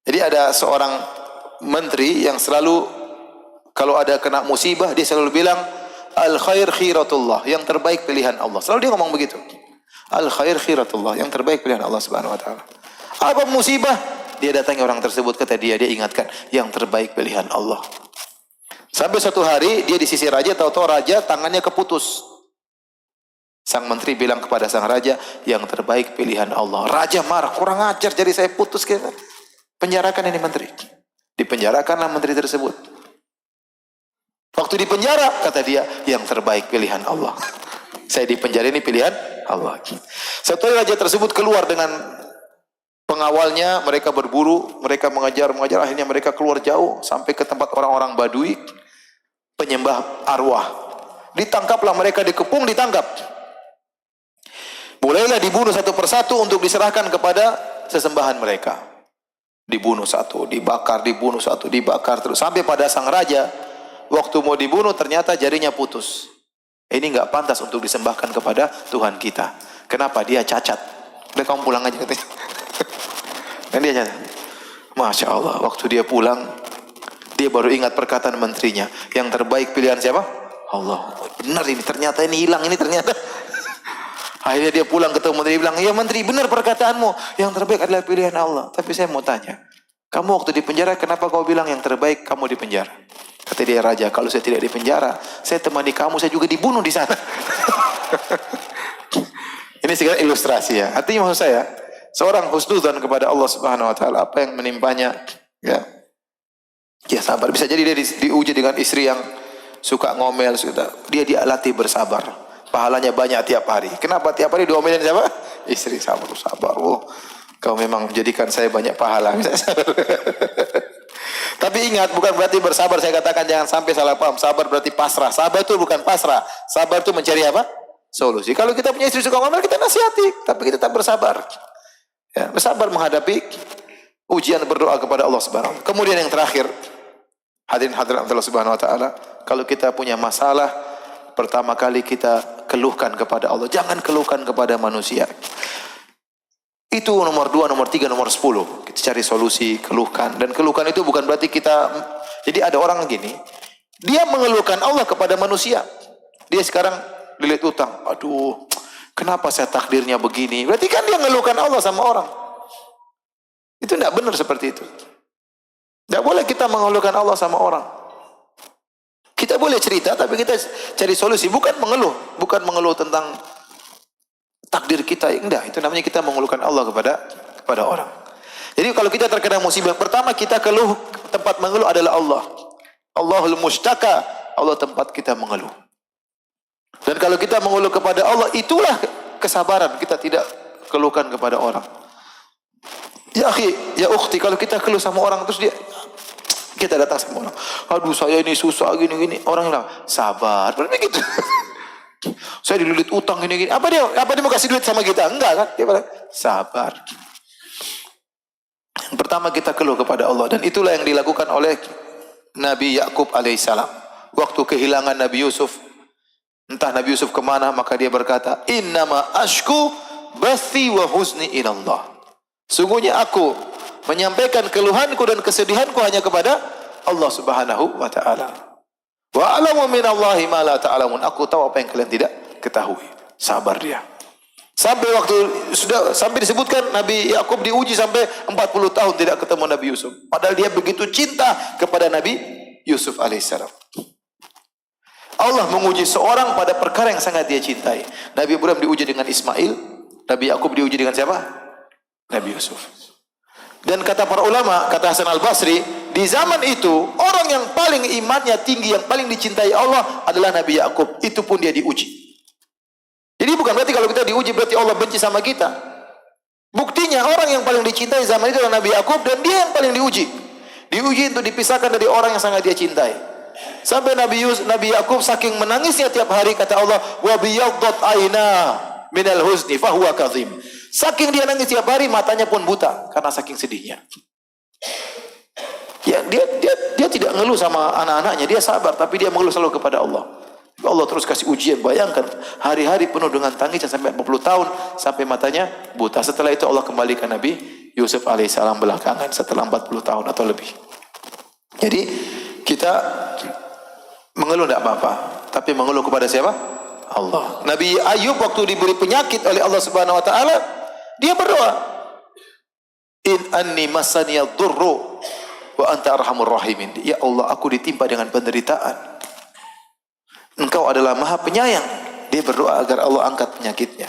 Jadi ada seorang menteri yang selalu kalau ada kena musibah dia selalu bilang al khair khiratullah, yang terbaik pilihan Allah. Selalu dia ngomong begitu. Al khair khiratullah, yang terbaik pilihan Allah Subhanahu Wa Taala. Apa musibah? Dia datangi orang tersebut, kata dia ingatkan yang terbaik pilihan Allah. Sampai suatu hari dia di sisi raja, tahu-tahu raja tangannya keputus. Sang menteri bilang kepada sang raja, yang terbaik pilihan Allah. Raja marah, kurang ajar, jadi saya putus. Penjarakan ini menteri. Dipenjarakanlah menteri tersebut. Waktu dipenjara, kata dia, yang terbaik pilihan Allah. Saya dipenjara ini pilihan Allah. Setelah raja tersebut keluar dengan pengawalnya, mereka berburu, mereka mengejar, akhirnya mereka keluar jauh sampai ke tempat orang-orang Badui, penyembah arwah. Ditangkaplah mereka, dikepung, ditangkap. Mulailah dibunuh satu persatu untuk diserahkan kepada sesembahan mereka. Dibunuh satu, dibakar, dibunuh satu, dibakar terus. Sampai pada sang raja, waktu mau dibunuh ternyata jarinya putus. Ini enggak pantas untuk disembahkan kepada Tuhan kita. Kenapa? Dia cacat. Udah kamu pulang aja katanya. Dan dia cacat. Masya Allah, waktu dia pulang, dia baru ingat perkataan menterinya. Yang terbaik pilihan siapa? Allah. Benar ini, ternyata ini hilang, ini ternyata. Akhirnya dia pulang ketemu menteri, bilang, ya menteri benar perkataanmu, yang terbaik adalah pilihan Allah. Tapi saya mau tanya, kamu waktu di penjara kenapa kau bilang yang terbaik kamu di penjara? Kata dia, raja, kalau saya tidak di penjara, saya temani kamu, saya juga dibunuh di sana. Ini segala ilustrasi ya. Artinya maksud saya, seorang husnudzan kepada Allah Subhanahu Wa Taala, apa yang menimpanya, ya sabar. Bisa jadi dia diuji dengan istri yang suka ngomel, dia dilatih bersabar. Pahalanya banyak tiap hari. Kenapa tiap hari diomelin siapa? Istri. Sabar. Oh, kau memang menjadikan saya banyak pahala. Tapi ingat, bukan berarti bersabar. Saya katakan jangan sampai salah paham. Sabar berarti pasrah. Sabar itu bukan pasrah. Sabar itu mencari apa? Solusi. Kalau kita punya istri suka ngomel, kita nasihati. Tapi kita tetap bersabar. Ya, bersabar menghadapi ujian, berdoa kepada Allah Subhanahu Wa Taala. Kemudian yang terakhir, hadirin Allah Subhanahu Wa Taala, kalau kita punya masalah, pertama kali kita keluhkan kepada Allah. Jangan keluhkan kepada manusia. Itu nomor 2, nomor 3, nomor 10. Kita cari solusi, keluhkan. Dan keluhkan itu bukan berarti kita... Jadi ada orang gini, dia mengeluhkan Allah kepada manusia. Dia sekarang lilit utang. Aduh, kenapa saya takdirnya begini? Berarti kan dia mengeluhkan Allah sama orang. Itu tidak benar seperti itu. Tidak boleh kita mengeluhkan Allah sama orang. Kita boleh cerita, tapi kita cari solusi. Bukan mengeluh tentang takdir kita. Enggak, itu namanya kita mengeluhkan Allah kepada orang. Jadi kalau kita terkena musibah, pertama kita keluh, tempat mengeluh adalah Allah. Allahul mustaka, Allah tempat kita mengeluh. Dan kalau kita mengeluh kepada Allah, itulah kesabaran. Kita tidak keluhkan kepada orang. Ya akhi, ya ukhti, kalau kita keluh sama orang terus kita datang sama orang, aduh saya ini susah gini-gini, orang bilang sabar, begitu. Saya dililit utang gini-gini, apa dia mau kasih duit sama kita? Enggak kan? Dia bilang sabar. Yang pertama kita keluh kepada Allah, dan itulah yang dilakukan oleh Nabi Yakub alaihissalam. Waktu kehilangan Nabi Yusuf, entah Nabi Yusuf kemana, maka dia berkata, innama ashku bathi wa huzni ilallah. Sungguhnya aku menyampaikan keluhanku dan kesedihanku hanya kepada Allah Subhanahu wa Ta'ala. Wa a'lamu minallahi ma la ta'lamun. Aku tahu apa yang kalian tidak ketahui. Sabar dia. Sampai disebutkan Nabi Yakub diuji sampai 40 tahun tidak ketemu Nabi Yusuf. Padahal dia begitu cinta kepada Nabi Yusuf alaihissalam. Allah menguji seorang pada perkara yang sangat dia cintai. Nabi Ibrahim diuji dengan Ismail, Nabi Yakub diuji dengan siapa? Nabi Yusuf. Dan kata para ulama, kata Hasan Al-Basri, di zaman itu orang yang paling imannya tinggi, yang paling dicintai Allah adalah Nabi Yakub. Itu pun dia diuji. Jadi bukan berarti kalau kita diuji berarti Allah benci sama kita. Buktinya orang yang paling dicintai zaman itu adalah Nabi Yakub, dan dia yang paling diuji. Diuji untuk dipisahkan dari orang yang sangat dia cintai. Sampai Nabi Yakub saking menangisnya tiap hari, kata Allah, wa biyaddat aina minal huzni fahuwa kadhim. Saking dia nangis tiap hari, matanya pun buta karena saking sedihnya. Ya, dia tidak ngeluh sama anak-anaknya, dia sabar, tapi dia mengeluh selalu kepada Allah. Allah terus kasih ujian. Bayangkan hari-hari penuh dengan tangisan sampai 40 tahun sampai matanya buta. Setelah itu Allah kembalikan Nabi Yusuf alaihissalam belakangan setelah 40 tahun atau lebih. Jadi kita mengeluh tidak apa-apa, tapi mengeluh kepada siapa? Allah. Nabi Ayub waktu diberi penyakit oleh Allah Subhanahu wa taala, dia berdoa, in anni masaniyad durru wa anta arhamur rahimin. Ya Allah, aku ditimpa dengan penderitaan, Engkau adalah Maha Penyayang. Dia berdoa agar Allah angkat penyakitnya.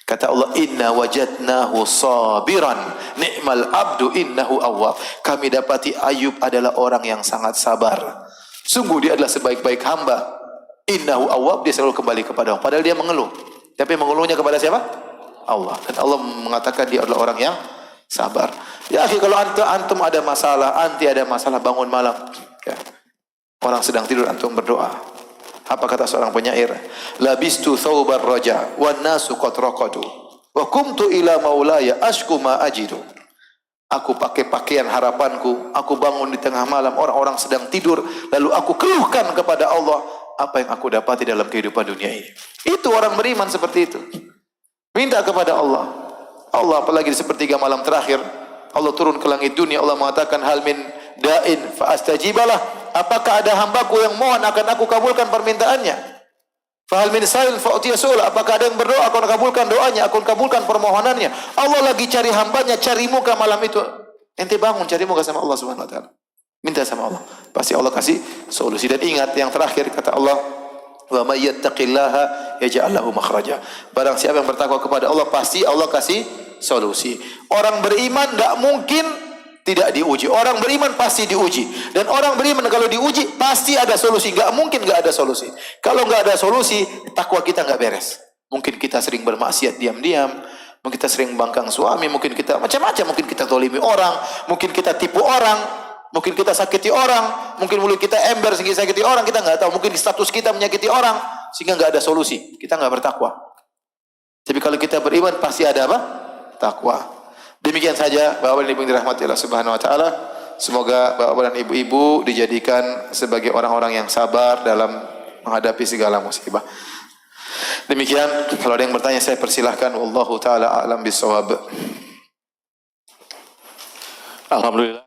Kata Allah, inna wajadnahu sabiran ni'mal abdu innahu awwab. Kami dapati Ayub adalah orang yang sangat sabar. Sungguh dia adalah sebaik-baik hamba. Innahu awwab, dia selalu kembali kepada Allah. Padahal dia mengeluh. Tapi mengeluhnya kepada siapa? Allah. Dan Allah mengatakan dia adalah orang yang sabar. Ya akhi, kalau antum ada masalah, anti ada masalah, bangun malam, ya, orang sedang tidur, antum berdoa. Apa kata seorang penyair? Labistu thawbar raja wan nasu qad raqadu wa kumtu ila maulaya ashku ma ajidu. Aku pakai pakaian harapanku, aku bangun di tengah malam, orang-orang sedang tidur, lalu aku keluhkan kepada Allah apa yang aku dapati dalam kehidupan dunia ini. Itu orang beriman seperti itu. Minta kepada Allah. Allah apalagi di sepertiga malam terakhir, Allah turun ke langit dunia, Allah mengatakan hal min da'in fa astajibalah. Apakah ada hambaku yang mohon akan aku kabulkan permintaannya? Fa hal min sa'il fa utiya su'ala. Apakah ada yang berdoa akan kabulkan doanya, akan kabulkan permohonannya? Allah lagi cari hambanya, cari muka malam itu. Ente bangun cari muka sama Allah Subhanahu wa taala. Minta sama Allah. Pasti Allah kasih solusi. Dan ingat yang terakhir kata Allah, wa may yattaqillaha yaj'al lahu makhraja. Barang siapa yang bertakwa kepada Allah, pasti Allah kasih solusi. Orang beriman tidak mungkin tidak diuji. Orang beriman pasti diuji. Dan orang beriman kalau diuji pasti ada solusi. Enggak mungkin enggak ada solusi. Kalau enggak ada solusi, takwa kita enggak beres. Mungkin kita sering bermaksiat diam-diam, mungkin kita sering bangkang suami, mungkin kita macam-macam, mungkin kita zalimi orang, mungkin kita tipu orang, mungkin kita sakiti orang, mungkin mulut kita ember sehingga sakiti orang, kita enggak tahu. Mungkin status kita menyakiti orang sehingga enggak ada solusi. Kita enggak bertakwa. Tapi kalau kita beriman pasti ada apa? Takwa. Demikian saja Bapak dan Ibu yang dirahmati Allah Subhanahu wa taala. Semoga Bapak dan Ibu dijadikan sebagai orang-orang yang sabar dalam menghadapi segala musibah. Demikian, kalau ada yang bertanya saya persilahkan. Wallahu taala a'lam bissawab. Alhamdulillah.